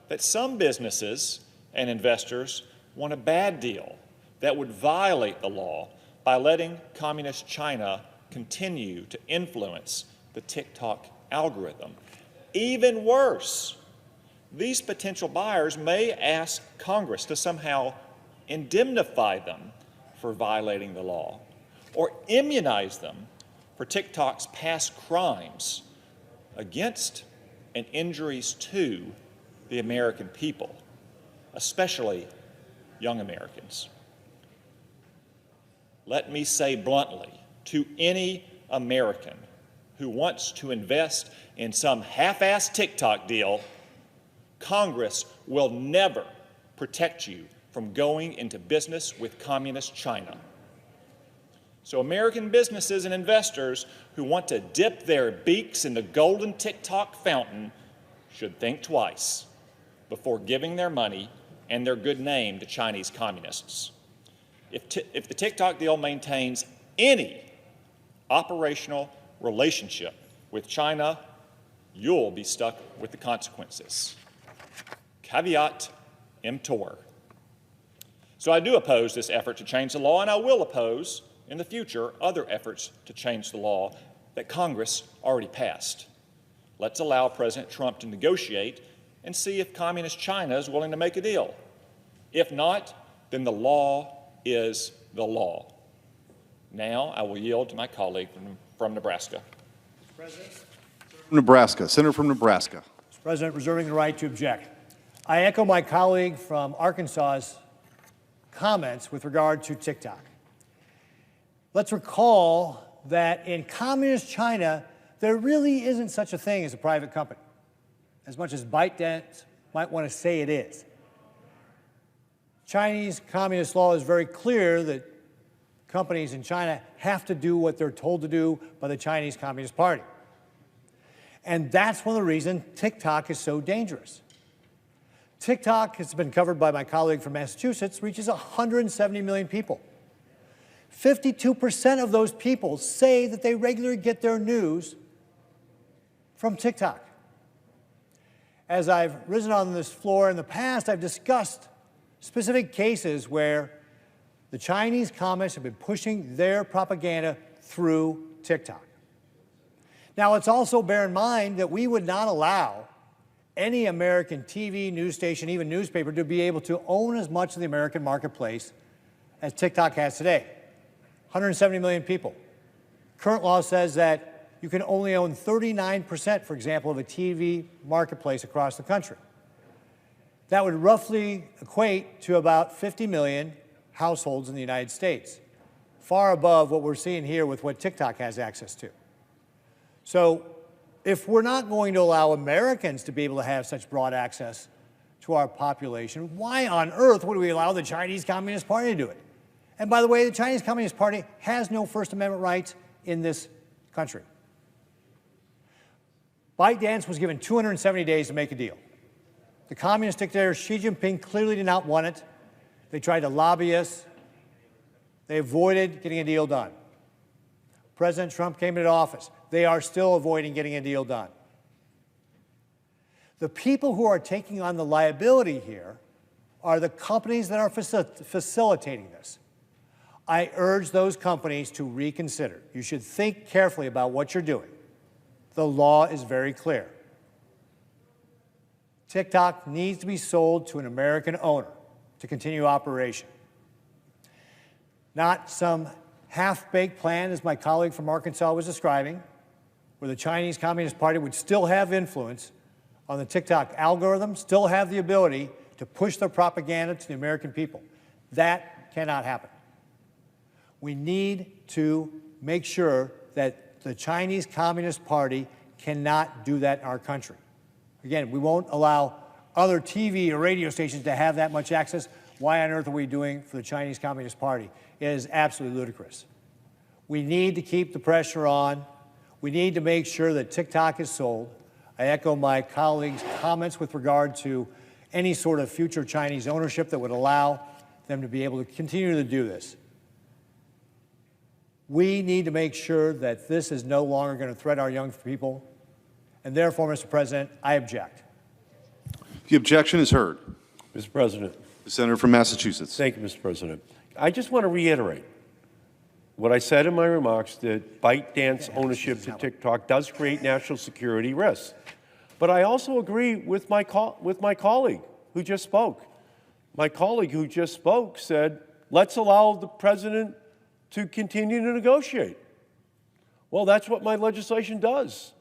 S3: that some businesses and investors want a bad deal that would violate the law by letting communist China continue to influence the TikTok algorithm. Even worse, these potential buyers may ask Congress to somehow indemnify them for violating the law or immunize them for TikTok's past crimes against and injuries to the American people, especially young Americans. Let me say bluntly to any American who wants to invest in some half-assed TikTok deal, Congress will never protect you from going into business with communist China. So American businesses and investors who want to dip their beaks in the golden TikTok fountain should think twice before giving their money and their good name to Chinese communists. If the TikTok deal maintains any operational relationship with China, you'll be stuck with the consequences. Caveat emptor. So I do oppose this effort to change the law, and I will oppose in the future other efforts to change the law that Congress already passed. Let's allow President Trump to negotiate and see if communist China is willing to make a deal. If not, then the law is the law. Now I will yield to my colleague from Nebraska.
S5: Nebraska. Senator from Nebraska.
S7: Mr. President, reserving the right to object. I echo my colleague from Arkansas's comments with regard to TikTok. Let's recall that in communist China, there really isn't such a thing as a private company, as much as ByteDance might want to say it is. Chinese communist law is very clear that companies in China have to do what they're told to do by the Chinese Communist Party. And that's one of the reasons TikTok is so dangerous. TikTok has been covered by my colleague from Massachusetts, reaches 170 million people. 52% of those people say that they regularly get their news from TikTok. As I've risen on this floor in the past, I've discussed specific cases where the Chinese communists have been pushing their propaganda through TikTok. Now, let's also bear in mind that we would not allow any American TV, news station, even newspaper to be able to own as much of the American marketplace as TikTok has today. 170 million people. Current law says that you can only own 39%, for example, of a TV marketplace across the country. That would roughly equate to about 50 million households in the United States, far above what we're seeing here with what TikTok has access to. So if we're not going to allow Americans to be able to have such broad access to our population, why on earth would we allow the Chinese Communist Party to do it? And by the way, the Chinese Communist Party has no First Amendment rights in this country. ByteDance was given 270 days to make a deal. The communist dictator Xi Jinping clearly did not want it. They tried to lobby us. They avoided getting a deal done. President Trump came into office. They are still avoiding getting a deal done. The people who are taking on the liability here are the companies that are facilitating this. I urge those companies to reconsider. You should think carefully about what you're doing. The law is very clear. TikTok needs to be sold to an American owner to continue operation. Not some half-baked plan, as my colleague from Arkansas was describing, where the Chinese Communist Party would still have influence on the TikTok algorithm, still have the ability to push their propaganda to the American people. That cannot happen. We need to make sure that the Chinese Communist Party cannot do that in our country. Again, we won't allow other TV or radio stations to have that much access. Why on earth are we doing for the Chinese Communist Party? It is absolutely ludicrous. We need to keep the pressure on. We need to make sure that TikTok is sold. I echo my colleagues' comments with regard to any sort of future Chinese ownership that would allow them to be able to continue to do this. We need to make sure that this is no longer going to threaten our young people. And therefore, Mr. President, I object.
S5: The objection is heard.
S6: Mr. President.
S5: The senator from Massachusetts.
S6: Thank you, Mr. President. I just want to reiterate what I said in my remarks, that ByteDance ownership to TikTok does create national security risks. But I also agree with my colleague who just spoke. My colleague who just spoke said, let's allow the president to continue to negotiate. Well, that's what my legislation does.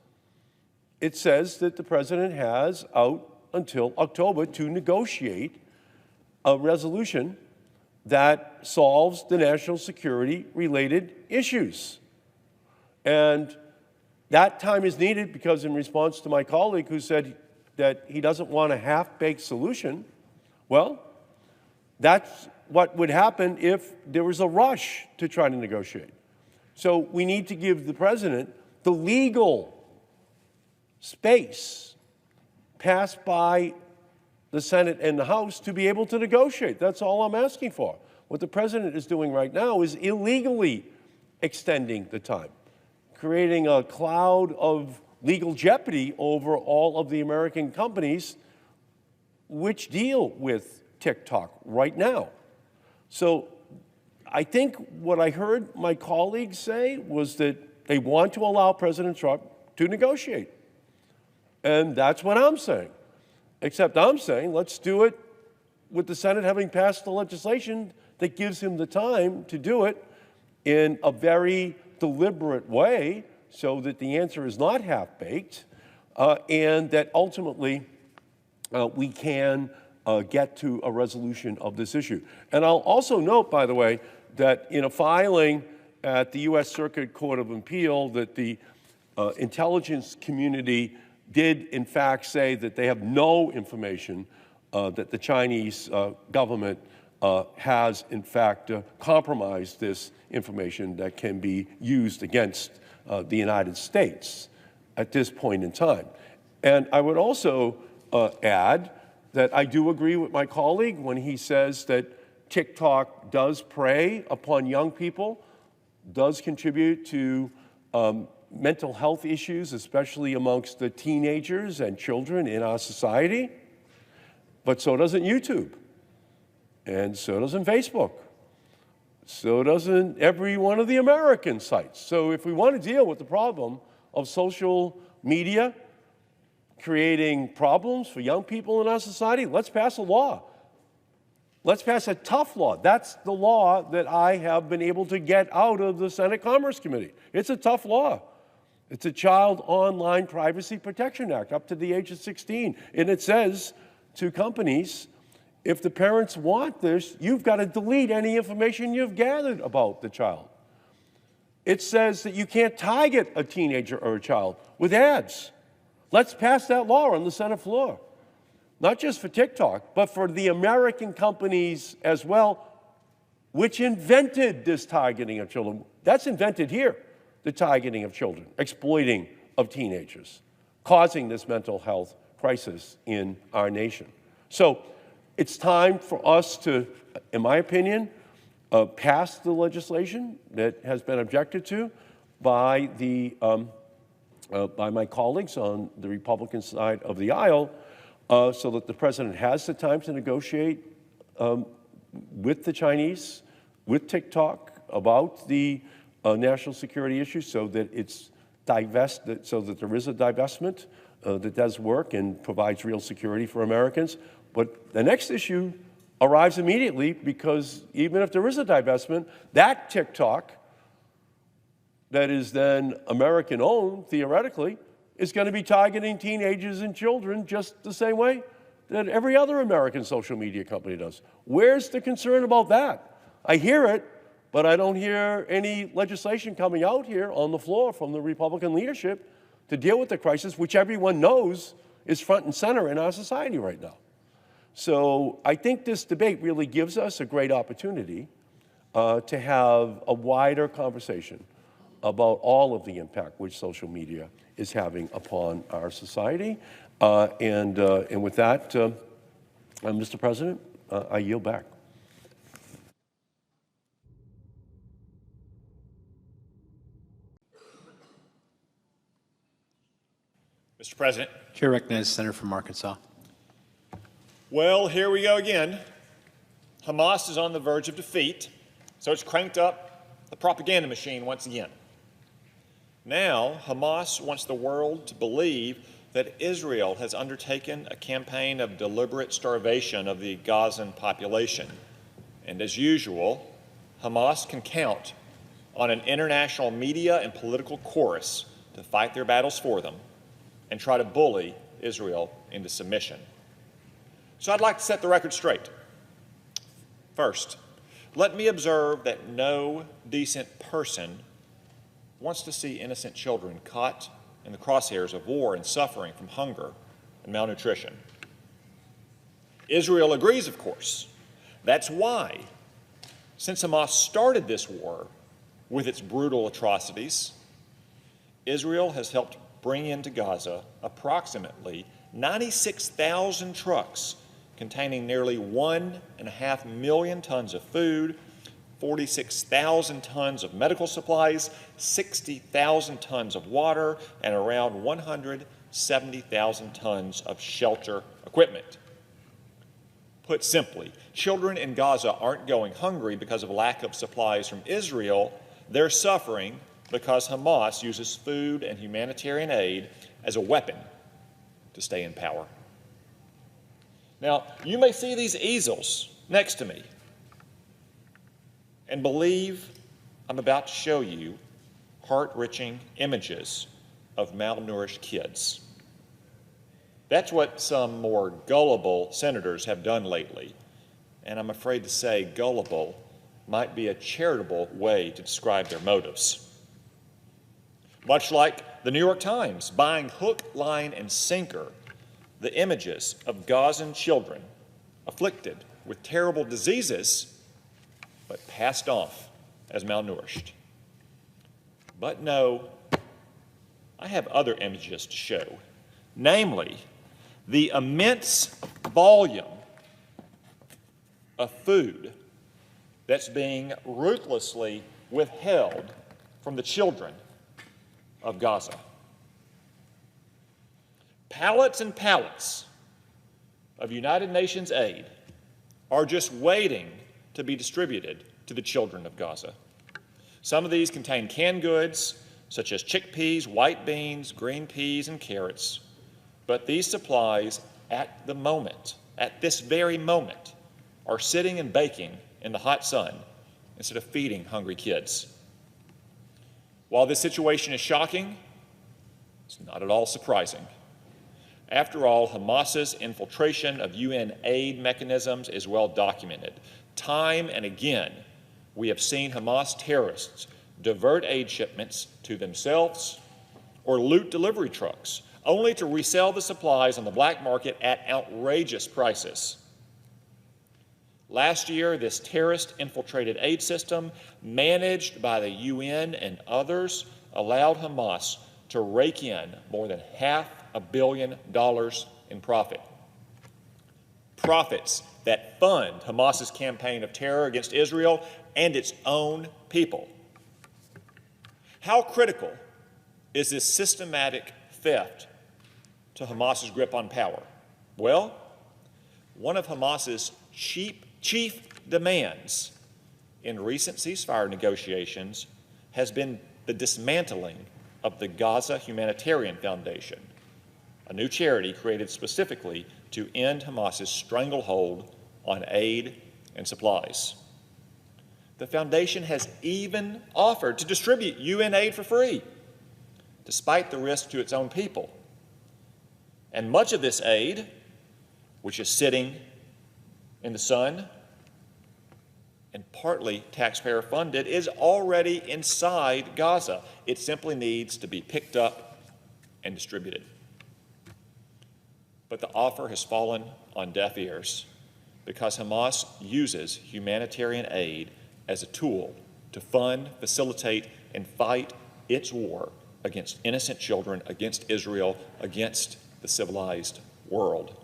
S6: It says that the president has out until October to negotiate a resolution that solves the national security related issues. And that time is needed because, in response to my colleague who said that he doesn't want a half-baked solution, well, that's what would happen if there was a rush to try to negotiate. So we need to give the president the legal space passed by the Senate and the House to be able to negotiate. That's all I'm asking for. What the president is doing right now is illegally extending the time, creating a cloud of legal jeopardy over all of the American companies which deal with TikTok right now. So I think what I heard my colleagues say was that they want to allow President Trump to negotiate. And that's what I'm saying. Except I'm saying let's do it with the Senate having passed the legislation that gives him the time to do it in a very deliberate way so that the answer is not half-baked and that ultimately we can get to a resolution of this issue. And I'll also note, by the way, that in a filing at the U.S. Circuit Court of Appeal that the intelligence community did in fact say that they have no information that the Chinese government has, in fact, compromised this information that can be used against the United States at this point in time. And I would also add that I do agree with my colleague when he says that TikTok does prey upon young people, does contribute to mental health issues, especially amongst the teenagers and children in our society. But so doesn't YouTube, and so doesn't Facebook. So doesn't every one of the American sites. So if we want to deal with the problem of social media creating problems for young people in our society, let's pass a law. Let's pass a tough law. That's the law that I have been able to get out of the Senate Commerce Committee. It's a tough law. It's a Child Online Privacy Protection Act up to the age of 16. And it says to companies, if the parents want this, you've got to delete any information you've gathered about the child. It says that you can't target a teenager or a child with ads. Let's pass that law on the Senate floor. Not just for TikTok, but for the American companies as well, which invented this targeting of children. That's invented here, the targeting of children, exploiting of teenagers, causing this mental health crisis in our nation. So it's time for us to, in my opinion, pass the legislation that has been objected to by my colleagues on the Republican side of the aisle, so that the president has the time to negotiate with the Chinese, with TikTok, about the national security issues, so that it's so that there is a divestment that does work and provides real security for Americans. But the next issue arrives immediately, because even if there is a divestment, that TikTok that is then American-owned, theoretically, is going to be targeting teenagers and children just the same way that every other American social media company does. Where's the concern about that? I hear it, but I don't hear any legislation coming out here on the floor from the Republican leadership to deal with the crisis, which everyone knows is front and center in our society right now. So I think this debate really gives us a great opportunity to have a wider conversation about all of the impact which social media is having upon our society. And with that, Mr. President, I yield back.
S3: Mr. President.
S8: Chair recognizes the Senator from Arkansas.
S3: Well, here we go again. Hamas is on the verge of defeat, so it's cranked up the propaganda machine once again. Now, Hamas wants the world to believe that Israel has undertaken a campaign of deliberate starvation of the Gazan population. And as usual, Hamas can count on an international media and political chorus to fight their battles for them and try to bully Israel into submission. So I'd like to set the record straight. First, let me observe that no decent person wants to see innocent children caught in the crosshairs of war and suffering from hunger and malnutrition. Israel agrees, of course. That's why, since Hamas started this war with its brutal atrocities, Israel has helped bring into Gaza approximately 96,000 trucks containing nearly 1.5 million tons of food, 46,000 tons of medical supplies, 60,000 tons of water, and around 170,000 tons of shelter equipment. Put simply, children in Gaza aren't going hungry because of lack of supplies from Israel. They're suffering because Hamas uses food and humanitarian aid as a weapon to stay in power. Now, you may see these easels next to me and believe I'm about to show you heart-wrenching images of malnourished kids. That's what some more gullible senators have done lately, and I'm afraid to say gullible might be a charitable way to describe their motives. Much like the New York Times buying hook, line, and sinker the images of Gazan children afflicted with terrible diseases, but passed off as malnourished. But no, I have other images to show, namely the immense volume of food that's being ruthlessly withheld from the children of Gaza. Pallets and pallets of United Nations aid are just waiting to be distributed to the children of Gaza. Some of these contain canned goods, such as chickpeas, white beans, green peas, and carrots. But these supplies, at this very moment, are sitting and baking in the hot sun instead of feeding hungry kids. While this situation is shocking, it's not at all surprising. After all, Hamas's infiltration of UN aid mechanisms is well documented. Time and again, we have seen Hamas terrorists divert aid shipments to themselves or loot delivery trucks, only to resell the supplies on the black market at outrageous prices. Last year, this terrorist-infiltrated aid system, managed by the UN and others, allowed Hamas to rake in more than $500 million in profit. Profits that fund Hamas's campaign of terror against Israel and its own people. How critical is this systematic theft to Hamas's grip on power? Well, one of Hamas's chief demands in recent ceasefire negotiations has been the dismantling of the Gaza Humanitarian Foundation, a new charity created specifically to end Hamas's stranglehold on aid and supplies. The foundation has even offered to distribute UN aid for free, despite the risk to its own people. And much of this aid, which is sitting in the sun and partly taxpayer funded, is already inside Gaza. It simply needs to be picked up and distributed. But the offer has fallen on deaf ears because Hamas uses humanitarian aid as a tool to fund, facilitate, and fight its war against innocent children, against Israel, against the civilized world.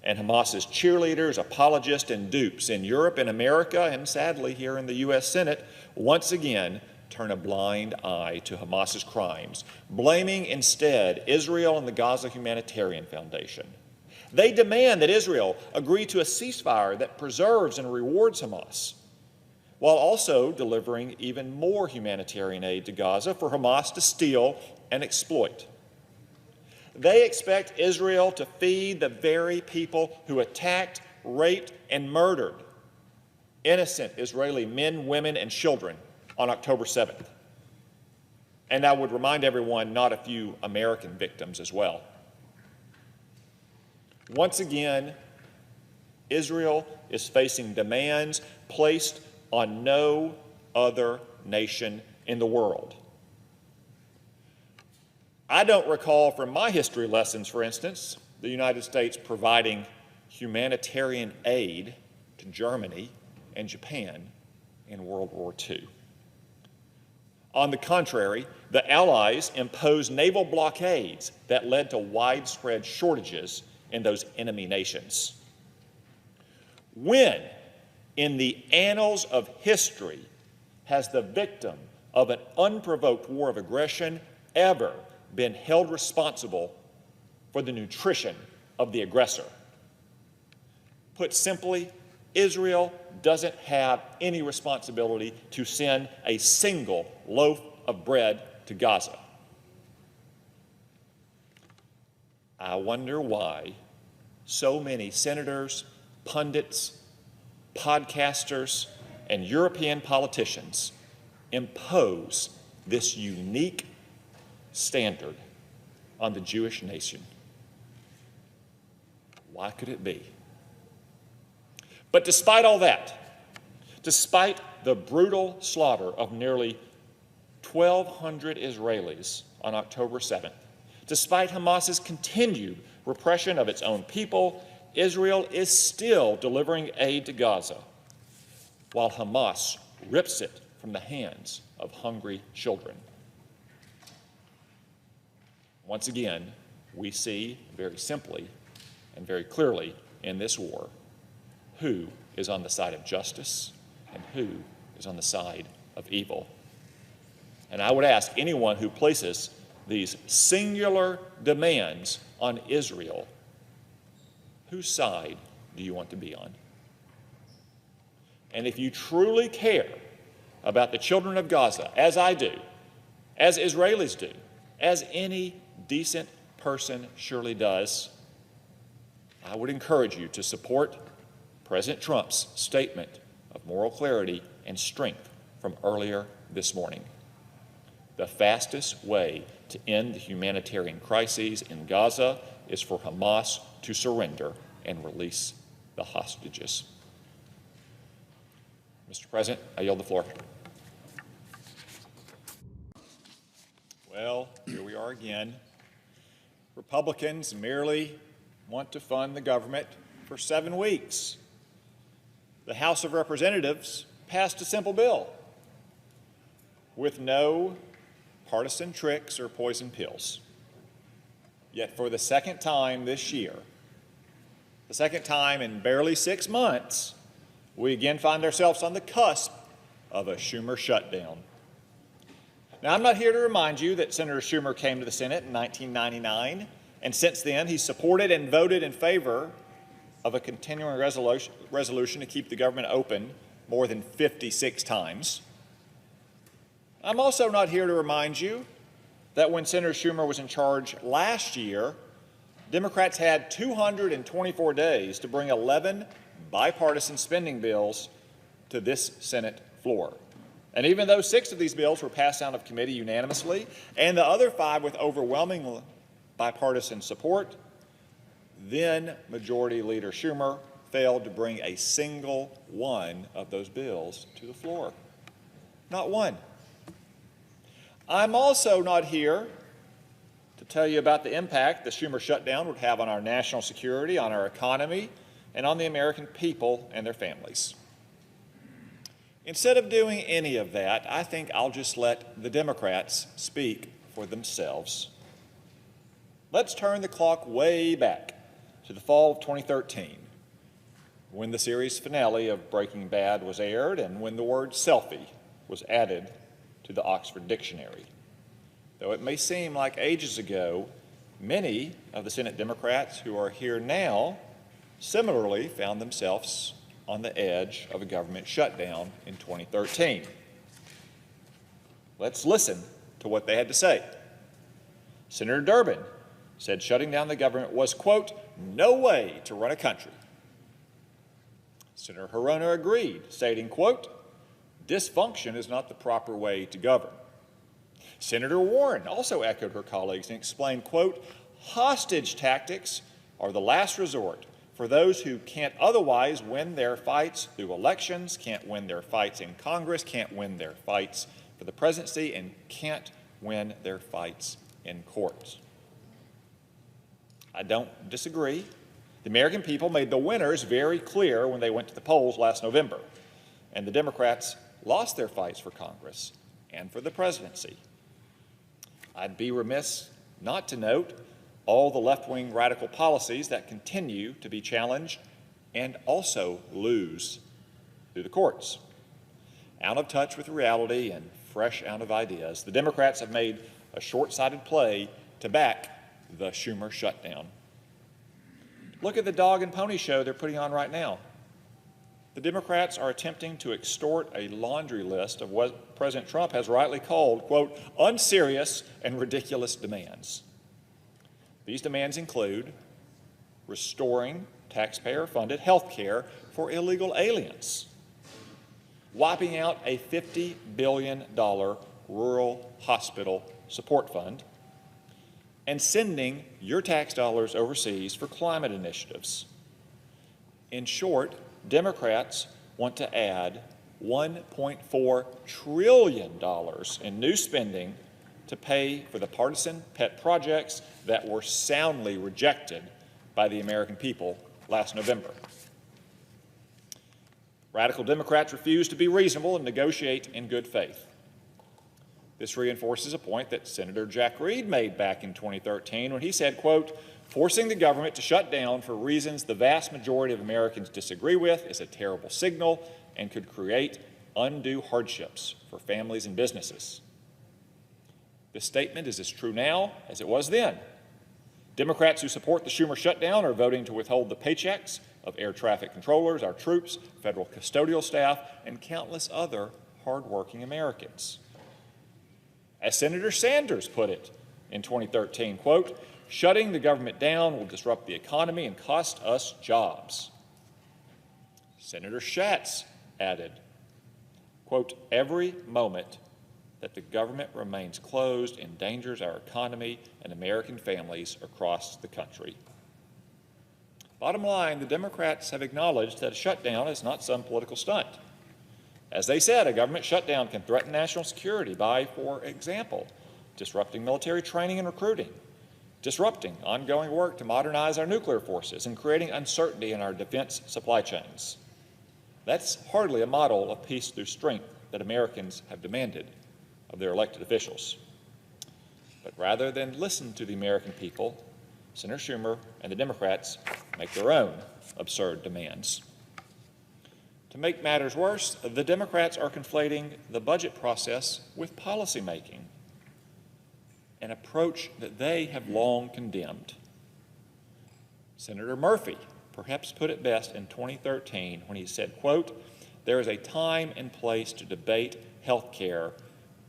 S3: And Hamas's cheerleaders, apologists, and dupes in Europe and America, and sadly here in the U.S. Senate, once again turn a blind eye to Hamas's crimes, blaming instead Israel and the Gaza Humanitarian Foundation. They demand that Israel agree to a ceasefire that preserves and rewards Hamas, while also delivering even more humanitarian aid to Gaza for Hamas to steal and exploit. They expect Israel to feed the very people who attacked, raped, and murdered innocent Israeli men, women, and children on October 7th. And I would remind everyone, not a few American victims as well. Once again, Israel is facing demands placed on no other nation in the world. I don't recall from my history lessons, for instance, the United States providing humanitarian aid to Germany and Japan in World War II. On the contrary, the Allies imposed naval blockades that led to widespread shortages in those enemy nations. When, in the annals of history, has the victim of an unprovoked war of aggression ever been held responsible for the nutrition of the aggressor? Put simply, Israel doesn't have any responsibility to send a single loaf of bread to Gaza. I wonder why so many senators, pundits, podcasters, and European politicians impose this unique standard on the Jewish nation. Why could it be? But despite all that, despite the brutal slaughter of nearly 1,200 Israelis on October 7th, despite Hamas's continued repression of its own people Israel is still delivering aid to Gaza, while Hamas rips it from the hands of hungry children. Once again, we see very simply and very clearly in this war who is on the side of justice and who is on the side of evil. And I would ask anyone who places these singular demands on Israel, whose side do you want to be on? And if you truly care about the children of Gaza, as I do, as Israelis do, as any decent person surely does, I would encourage you to support President Trump's statement of moral clarity and strength from earlier this morning. The fastest way to end the humanitarian crises in Gaza is for Hamas to surrender and release the hostages. Mr. President, I yield the floor. Well, here we are again. Republicans merely want to fund the government for 7 weeks. The House of Representatives passed a simple bill with no partisan tricks or poison pills. Yet for the second time this year, the second time in barely 6 months, we again find ourselves on the cusp of a Schumer shutdown. Now, I'm not here to remind you that Senator Schumer came to the Senate in 1999, and since then he's supported and voted in favor of a continuing resolution to keep the government open more than 56 times. I'm also not here to remind you that when Senator Schumer was in charge last year, Democrats had 224 days to bring 11 bipartisan spending bills to this Senate floor. And even though 6 of these bills were passed out of committee unanimously, and the other 5 with overwhelming bipartisan support, then Majority Leader Schumer failed to bring a single one of those bills to the floor. Not one. I'm also not here to tell you about the impact the Schumer shutdown would have on our national security, on our economy, and on the American people and their families. Instead of doing any of that, I think I'll just let the Democrats speak for themselves. Let's turn the clock way back to the fall of 2013, when the series finale of Breaking Bad was aired and when the word selfie was added to the Oxford Dictionary. Though it may seem like ages ago, many of the Senate Democrats who are here now similarly found themselves on the edge of a government shutdown in 2013. Let's listen to what they had to say. Senator Durbin said shutting down the government was, quote, no way to run a country. Senator Hirono agreed, stating, quote, dysfunction is not the proper way to govern. Senator Warren also echoed her colleagues and explained, quote, hostage tactics are the last resort for those who can't otherwise win their fights through elections, can't win their fights in Congress, can't win their fights for the presidency, and can't win their fights in courts. I don't disagree. The American people made the winners very clear when they went to the polls last November, and the Democrats lost their fights for Congress and for the presidency. I'd be remiss not to note all the left-wing radical policies that continue to be challenged and also lose through the courts. Out of touch with reality and fresh out of ideas, the Democrats have made a short-sighted play to back the Schumer shutdown. Look at the dog and pony show they're putting on right now. The Democrats are attempting to extort a laundry list of what President Trump has rightly called, quote, unserious and ridiculous demands. These demands include restoring taxpayer-funded health care for illegal aliens, wiping out a $50 billion rural hospital support fund, and sending your tax dollars overseas for climate initiatives. In short, Democrats want to add $1.4 trillion in new spending to pay for the partisan pet projects that were soundly rejected by the American people last November. Radical Democrats refuse to be reasonable and negotiate in good faith. This reinforces a point that Senator Jack Reed made back in 2013 when he said, quote, "Forcing the government to shut down for reasons the vast majority of Americans disagree with is a terrible signal and could create undue hardships for families and businesses." This statement is as true now as it was then. Democrats who support the Schumer shutdown are voting to withhold the paychecks of air traffic controllers, our troops, federal custodial staff, and countless other hardworking Americans. As Senator Sanders put it in 2013, quote, "Shutting the government down will disrupt the economy and cost us jobs." Senator Schatz added, quote, "Every moment that the government remains closed endangers our economy and American families across the country." Bottom line, the Democrats have acknowledged that a shutdown is not some political stunt. As they said, a government shutdown can threaten national security by, for example, disrupting military training and recruiting, disrupting ongoing work to modernize our nuclear forces, and creating uncertainty in our defense supply chains. That's hardly a model of peace through strength that Americans have demanded of their elected officials. But rather than listen to the American people, Senator Schumer and the Democrats make their own absurd demands. To make matters worse, the Democrats are conflating the budget process with policymaking, an approach that they have long condemned. Senator Murphy perhaps put it best in 2013 when he said, quote, "There is a time and place to debate health care,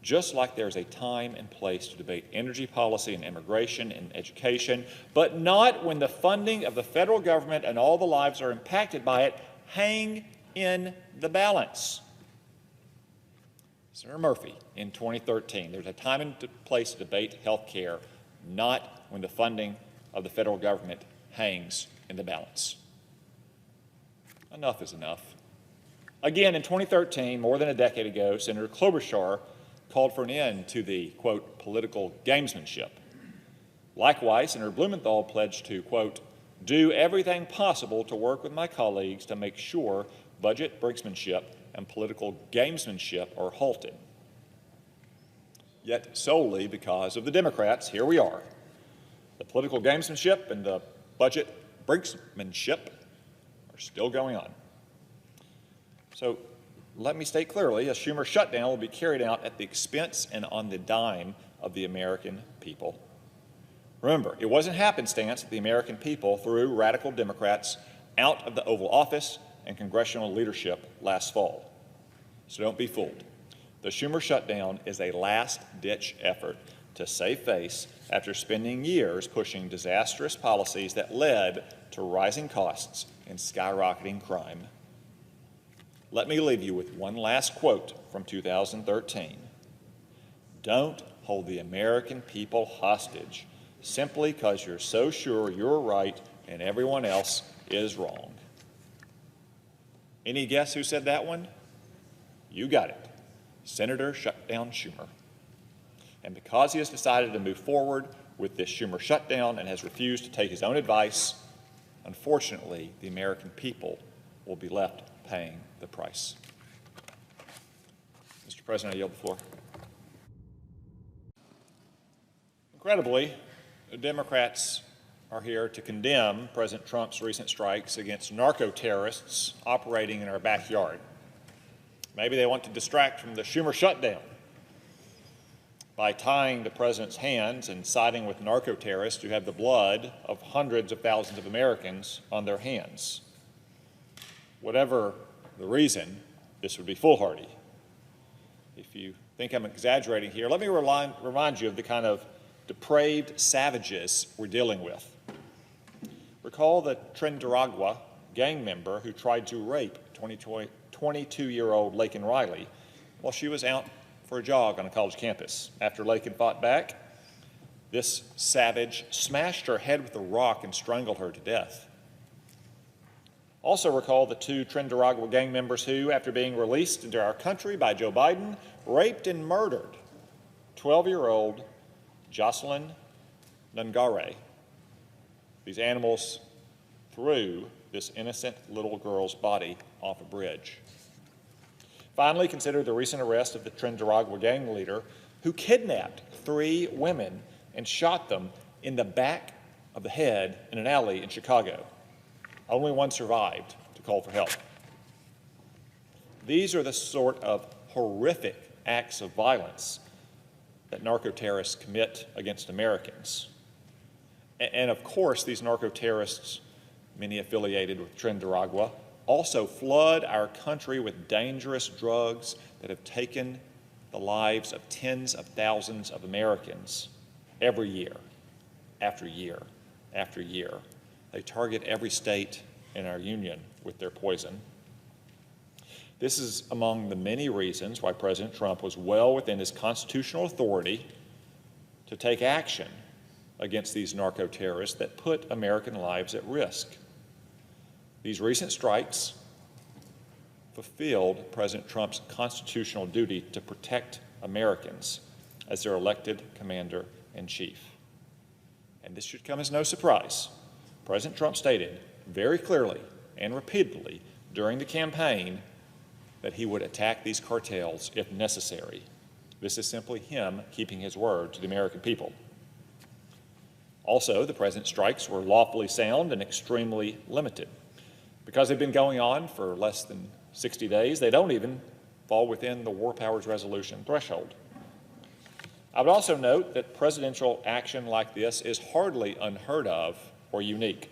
S3: just like there's a time and place to debate energy policy and immigration and education, but not when the funding of the federal government and all the lives are impacted by it hang in the balance." Senator Murphy in 2013, there's a time and place to debate health care, not when the funding of the federal government hangs in the balance. Enough is enough. Again, in 2013, more than a decade ago, Senator Klobuchar called for an end to the, quote, "political gamesmanship." Likewise, Senator Blumenthal pledged to, quote, "do everything possible to work with my colleagues to make sure budget brinksmanship and political gamesmanship are halted." Yet solely because of the Democrats, here we are. The political gamesmanship and the budget brinksmanship are still going on. So let me state clearly, a Schumer shutdown will be carried out at the expense and on the dime of the American people. Remember, it wasn't happenstance that the American people threw radical Democrats out of the Oval Office and congressional leadership last fall. So don't be fooled. The Schumer shutdown is a last-ditch effort to save face after spending years pushing disastrous policies that led to rising costs and skyrocketing crime. Let me leave you with one last quote from 2013. "Don't hold the American people hostage simply because you're so sure you're right and everyone else is wrong." Any guess who said that one? You got it. Senator Shutdown Schumer. And because he has decided to move forward with this Schumer shutdown and has refused to take his own advice, unfortunately, the American people will be left paying the price. Mr. President, I yield the floor. Incredibly, the Democrats are here to condemn President Trump's recent strikes against narco-terrorists operating in our backyard. Maybe they want to distract from the Schumer shutdown by tying the president's hands and siding with narco-terrorists who have the blood of hundreds of thousands of Americans on their hands. Whatever the reason, this would be foolhardy. If you think I'm exaggerating here, let me remind you of the kind of depraved savages we're dealing with. Recall the Trinidad gang member who tried to rape 22-year-old Laken Riley while she was out for a jog on a college campus. After Laken fought back, this savage smashed her head with a rock and strangled her to death. Also recall the two Trinidad gang members who, after being released into our country by Joe Biden, raped and murdered 12-year-old Jocelyn Nungare. These animals threw this innocent little girl's body off a bridge. Finally, consider the recent arrest of the Trinidad gang leader who kidnapped 3 women and shot them in the back of the head in an alley in Chicago. Only one survived to call for help. These are the sort of horrific acts of violence that narco-terrorists commit against Americans. And of course, these narco-terrorists, many affiliated with Trinidad, also flood our country with dangerous drugs that have taken the lives of tens of thousands of Americans every year, after year, after year. They target every state in our union with their poison. This is among the many reasons why President Trump was well within his constitutional authority to take action against these narco-terrorists that put American lives at risk. These recent strikes fulfilled President Trump's constitutional duty to protect Americans as their elected commander-in-chief. And this should come as no surprise. President Trump stated very clearly and repeatedly during the campaign that he would attack these cartels if necessary. This is simply him keeping his word to the American people. Also, the president's strikes were lawfully sound and extremely limited. Because they've been going on for less than 60 days, they don't even fall within the War Powers Resolution threshold. I would also note that presidential action like this is hardly unheard of or unique.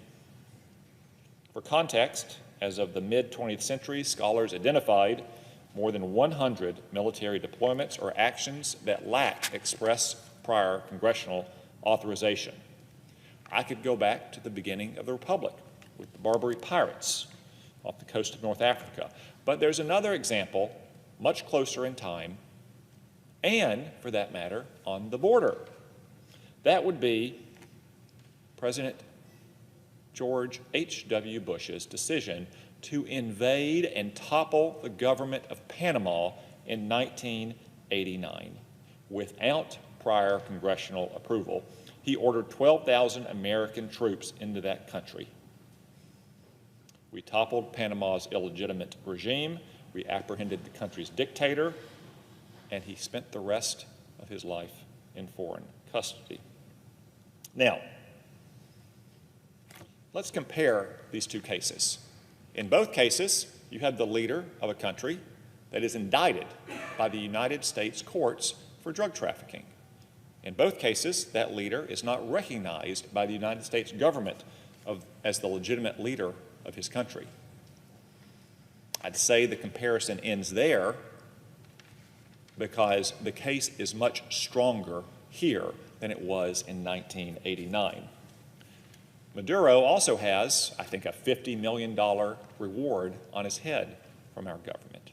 S3: For context, as of the mid-20th century, scholars identified more than 100 military deployments or actions that lacked express prior congressional authorization. I could go back to the beginning of the Republic with the Barbary pirates off the coast of North Africa. But there's another example, much closer in time, and, for that matter, on the border. That would be President George H.W. Bush's decision to invade and topple the government of Panama in 1989 without prior congressional approval. He ordered 12,000 American troops into that country. We toppled Panama's illegitimate regime, we apprehended the country's dictator, and he spent the rest of his life in foreign custody. Now, let's compare these two cases. In both cases, you have the leader of a country that is indicted by the United States courts for drug trafficking. In both cases, that leader is not recognized by the United States government as the legitimate leader of his country. I'd say the comparison ends there because the case is much stronger here than it was in 1989. Maduro also has, I think, a $50 million reward on his head from our government.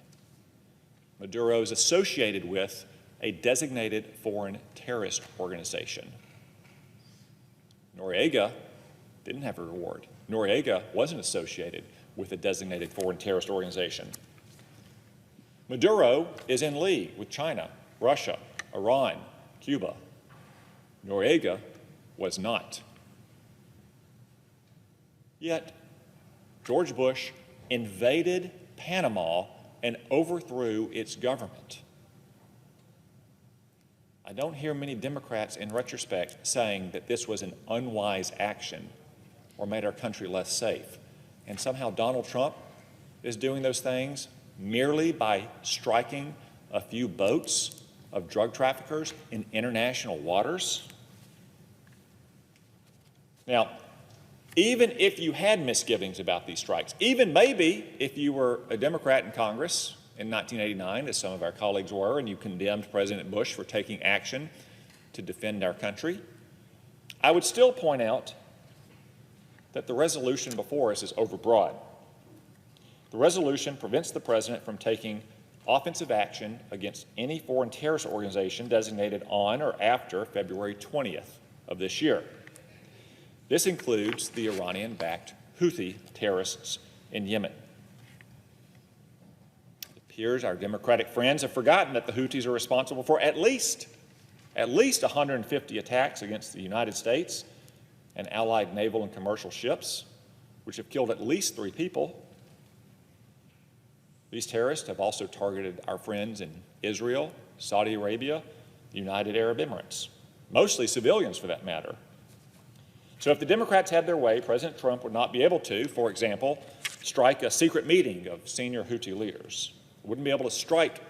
S3: Maduro is associated with a designated foreign terrorist organization. Noriega didn't have a reward. Noriega wasn't associated with a designated foreign terrorist organization. Maduro is in league with China, Russia, Iran, Cuba. Noriega was not. Yet, George Bush invaded Panama and overthrew its government. I don't hear many Democrats in retrospect saying that this was an unwise action or made our country less safe. And somehow Donald Trump is doing those things merely by striking a few boats of drug traffickers in international waters. Now, even if you had misgivings about these strikes, even maybe if you were a Democrat in Congress in 1989, as some of our colleagues were, and you condemned President Bush for taking action to defend our country, I would still point out that the resolution before us is overbroad. The resolution prevents the president from taking offensive action against any foreign terrorist organization designated on or after February 20th of this year. This includes the Iranian-backed Houthi terrorists in Yemen. It appears our Democratic friends have forgotten that the Houthis are responsible for at least 150 attacks against the United States and allied naval and commercial ships. which have killed at least 3 people. These terrorists have also targeted our friends in Israel, Saudi Arabia, the United Arab Emirates, mostly civilians for that matter. So if the Democrats had their way, President Trump would not be able to, for example, strike a secret meeting of senior Houthi leaders, wouldn't be able to strike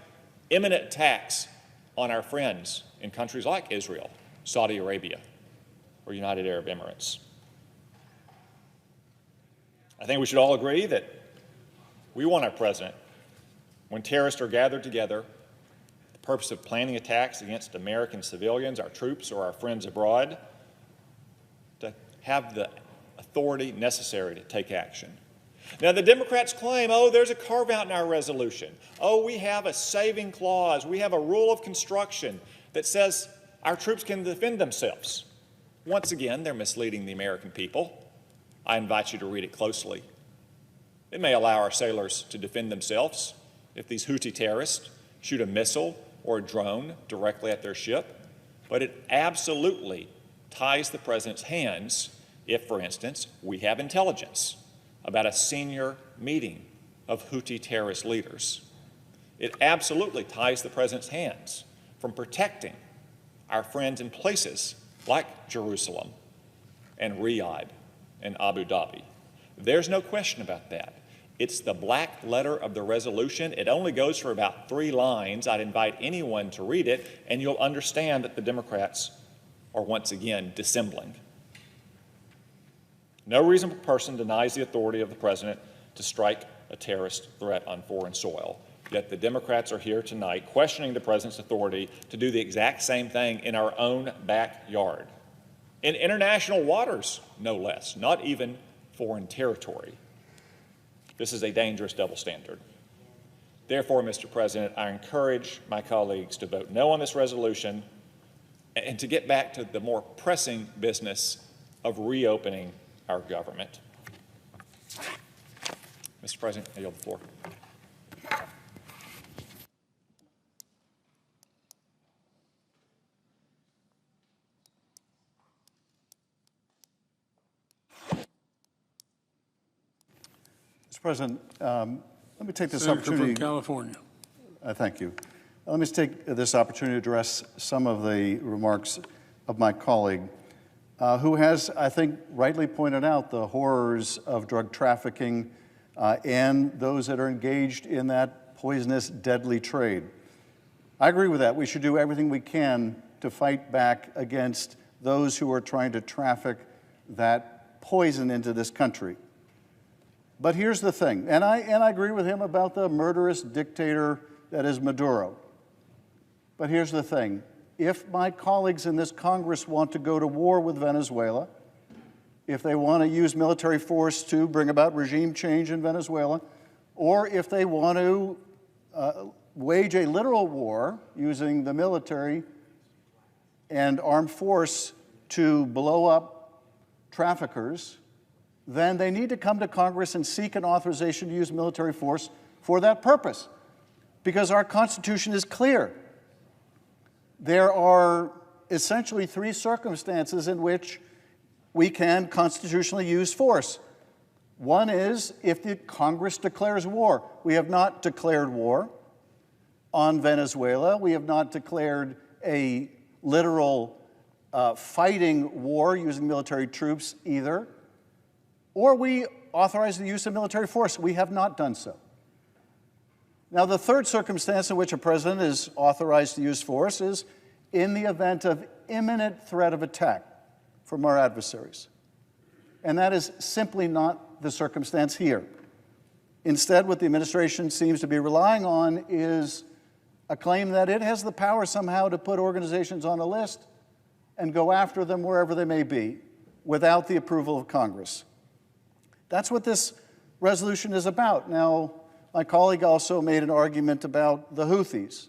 S3: imminent attacks on our friends in countries like Israel, Saudi Arabia, or United Arab Emirates. I think we should all agree that we want our president, when terrorists are gathered together, the purpose of planning attacks against American civilians, our troops, or our friends abroad, to have the authority necessary to take action. Now, the Democrats claim, oh, there's a carve-out in our resolution. Oh, we have a saving clause. We have a rule of construction that says our troops can defend themselves. Once again, they're misleading the American people. I invite you to read it closely. It may allow our sailors to defend themselves if these Houthi terrorists shoot a missile or a drone directly at their ship, but it absolutely ties the president's hands if, for instance, we have intelligence about a senior meeting of Houthi terrorist leaders. It absolutely ties the president's hands from protecting our friends in places like Jerusalem and Riyadh and Abu Dhabi. There's no question about that. It's the black letter of the resolution. It only goes for about 3 lines. I'd invite anyone to read it, and you'll understand that the Democrats are once again dissembling. No reasonable person denies the authority of the president to strike a terrorist threat on foreign soil. Yet the Democrats are here tonight questioning the president's authority to do the exact same thing in our own backyard. In international waters, no less, not even foreign territory. This is a dangerous double standard. Therefore, Mr. President, I encourage my colleagues to vote no on this resolution and to get back to the more pressing business of reopening our government. Mr. President, I yield the floor.
S9: Mr. President, let me take this
S10: Senator
S9: opportunity.
S10: from California.
S9: Thank you. Let me take this opportunity to address some of the remarks of my colleague, who has, I think, rightly pointed out the horrors of drug trafficking and those that are engaged in that poisonous, deadly trade. I agree with that. We should do everything we can to fight back against those who are trying to traffic that poison into this country. But here's the thing, and I agree with him about the murderous dictator that is Maduro. But here's the thing. If my colleagues in this Congress want to go to war with Venezuela, if they want to use military force to bring about regime change in Venezuela, or if they want to wage a literal war using the military and armed force to blow up traffickers, then they need to come to Congress and seek an authorization to use military force for that purpose, because our Constitution is clear. There are essentially 3 circumstances in which we can constitutionally use force. One is if the Congress declares war. We have not declared war on Venezuela. We have not declared a literal fighting war using military troops either. Or we authorize the use of military force. We have not done so. Now, the third circumstance in which a president is authorized to use force is in the event of imminent threat of attack from our adversaries. And that is simply not the circumstance here. Instead, what the administration seems to be relying on is a claim that it has the power somehow to put organizations on a list and go after them wherever they may be without the approval of Congress. That's what this resolution is about. Now, my colleague also made an argument about the Houthis.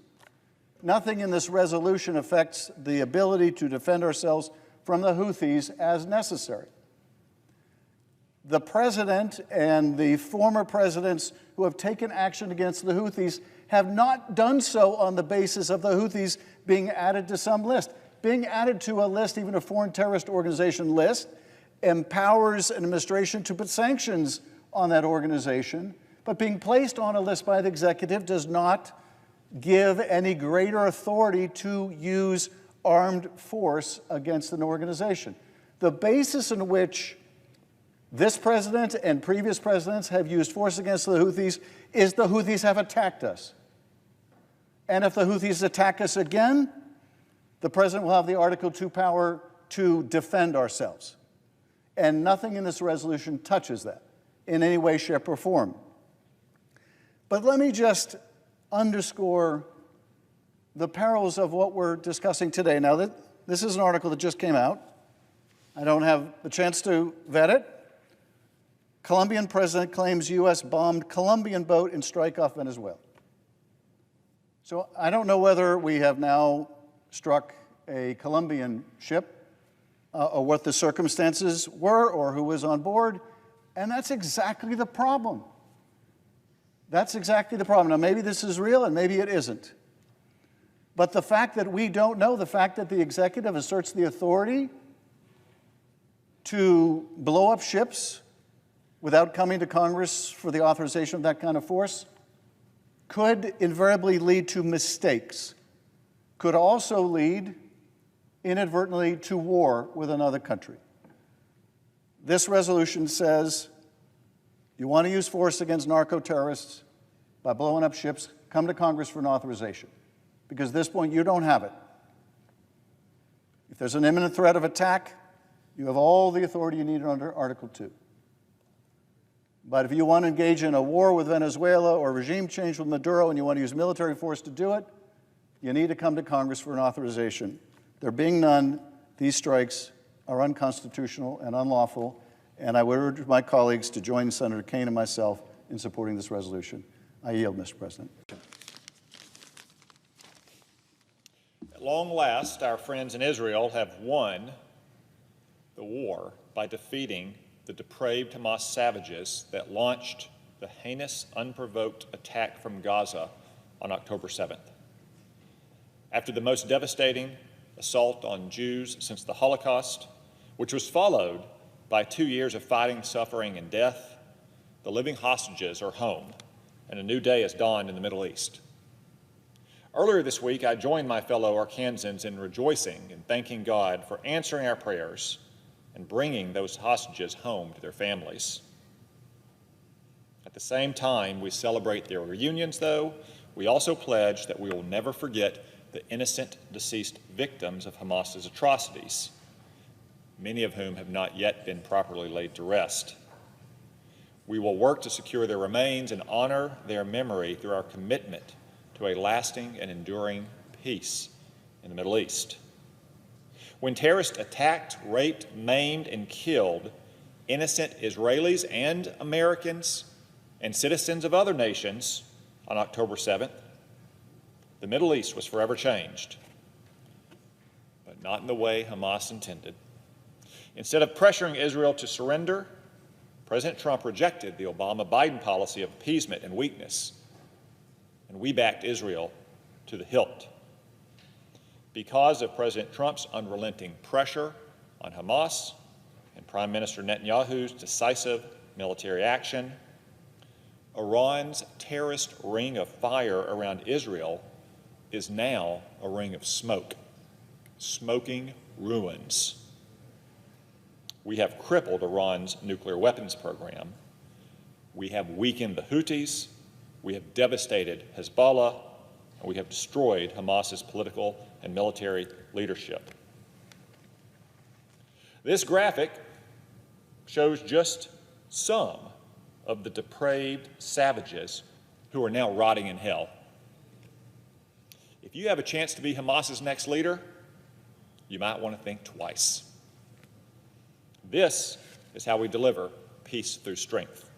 S9: Nothing in this resolution affects the ability to defend ourselves from the Houthis as necessary. The president and the former presidents who have taken action against the Houthis have not done so on the basis of the Houthis being added to some list. Being added to a list, even a foreign terrorist organization list, empowers an administration to put sanctions on that organization, but being placed on a list by the executive does not give any greater authority to use armed force against an organization. The basis in which this president and previous presidents have used force against the Houthis is the Houthis have attacked us. And if the Houthis attack us again, the president will have the Article 2 power to defend ourselves. And nothing in this resolution touches that in any way, shape, or form. But let me just underscore the perils of what we're discussing today. Now, this is an article that just came out. I don't have the chance to vet it. Colombian president claims U.S. bombed Colombian boat in strike off Venezuela. So I don't know whether we have now struck a Colombian ship or what the circumstances were or who was on board. And that's exactly the problem. That's exactly the problem. Now, maybe this is real and maybe it isn't. But the fact that we don't know, the fact that the executive asserts the authority to blow up ships without coming to Congress for the authorization of that kind of force could invariably lead to mistakes, could also lead inadvertently to war with another country. This resolution says, you want to use force against narco-terrorists by blowing up ships, come to Congress for an authorization. Because at this point, you don't have it. If there's an imminent threat of attack, you have all the authority you need under Article 2. But if you want to engage in a war with Venezuela or regime change with Maduro and you want to use military force to do it, you need to come to Congress for an authorization. There being none, these strikes are unconstitutional and unlawful, and I would urge my colleagues to join Senator Kaine and myself in supporting this resolution. I yield, Mr. President.
S3: At long last, our friends in Israel have won the war by defeating the depraved Hamas savages that launched the heinous, unprovoked attack from Gaza on October 7th. After the most devastating assault on Jews since the Holocaust, which was followed by 2 years of fighting, suffering, and death, the living hostages are home, and a new day has dawned in the Middle East. Earlier this week, I joined my fellow Arkansans in rejoicing and thanking God for answering our prayers and bringing those hostages home to their families. At the same time we celebrate their reunions, though, we also pledge that we will never forget the innocent deceased victims of Hamas's atrocities, many of whom have not yet been properly laid to rest. We will work to secure their remains and honor their memory through our commitment to a lasting and enduring peace in the Middle East. When terrorists attacked, raped, maimed, and killed innocent Israelis and Americans and citizens of other nations on October 7th, the Middle East was forever changed, but not in the way Hamas intended. Instead of pressuring Israel to surrender, President Trump rejected the Obama-Biden policy of appeasement and weakness, and we backed Israel to the hilt. Because of President Trump's unrelenting pressure on Hamas and Prime Minister Netanyahu's decisive military action, Iran's terrorist ring of fire around Israel is now a ring of smoke, smoking ruins. We have crippled Iran's nuclear weapons program. We have weakened the Houthis. We have devastated Hezbollah. And we have destroyed Hamas's political and military leadership. This graphic shows just some of the depraved savages who are now rotting in hell. If you have a chance to be Hamas's next leader, you might want to think twice. This is how we deliver peace through strength.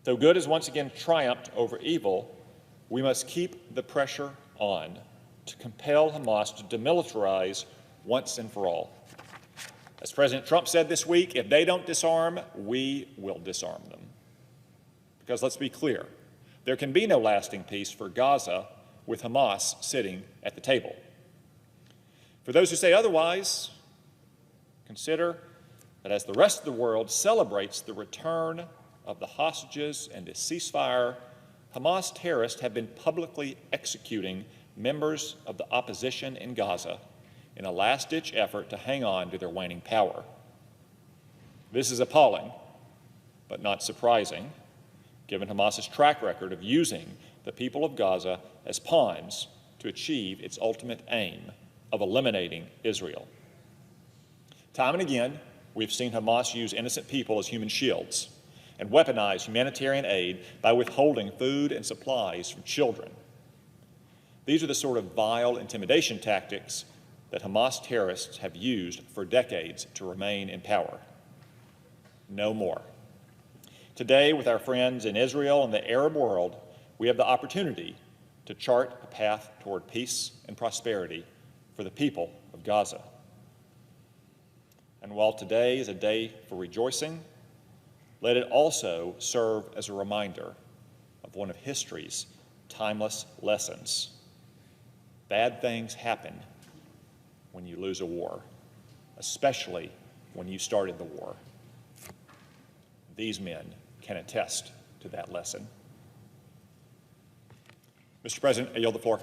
S3: Though good has once again triumphed over evil, we must keep the pressure on to compel Hamas to demilitarize once and for all. As President Trump said this week, if they don't disarm, we will disarm them. Because let's be clear, there can be no lasting peace for Gaza with Hamas sitting at the table. For those who say otherwise, consider that as the rest of the world celebrates the return of the hostages and a ceasefire, Hamas terrorists have been publicly executing members of the opposition in Gaza in a last-ditch effort to hang on to their waning power. This is appalling, but not surprising, given Hamas's track record of using the people of Gaza as pawns to achieve its ultimate aim of eliminating Israel. Time and again, we've seen Hamas use innocent people as human shields and weaponize humanitarian aid by withholding food and supplies from children. These are the sort of vile intimidation tactics that Hamas terrorists have used for decades to remain in power. No more. Today, with our friends in Israel and the Arab world, we have the opportunity to chart a path toward peace and prosperity for the people of Gaza. And while today is a day for rejoicing, let it also serve as a reminder of one of history's timeless lessons. Bad things happen when you lose a war, especially when you started the war. These men can attest to that lesson. Mr. President, I yield the floor.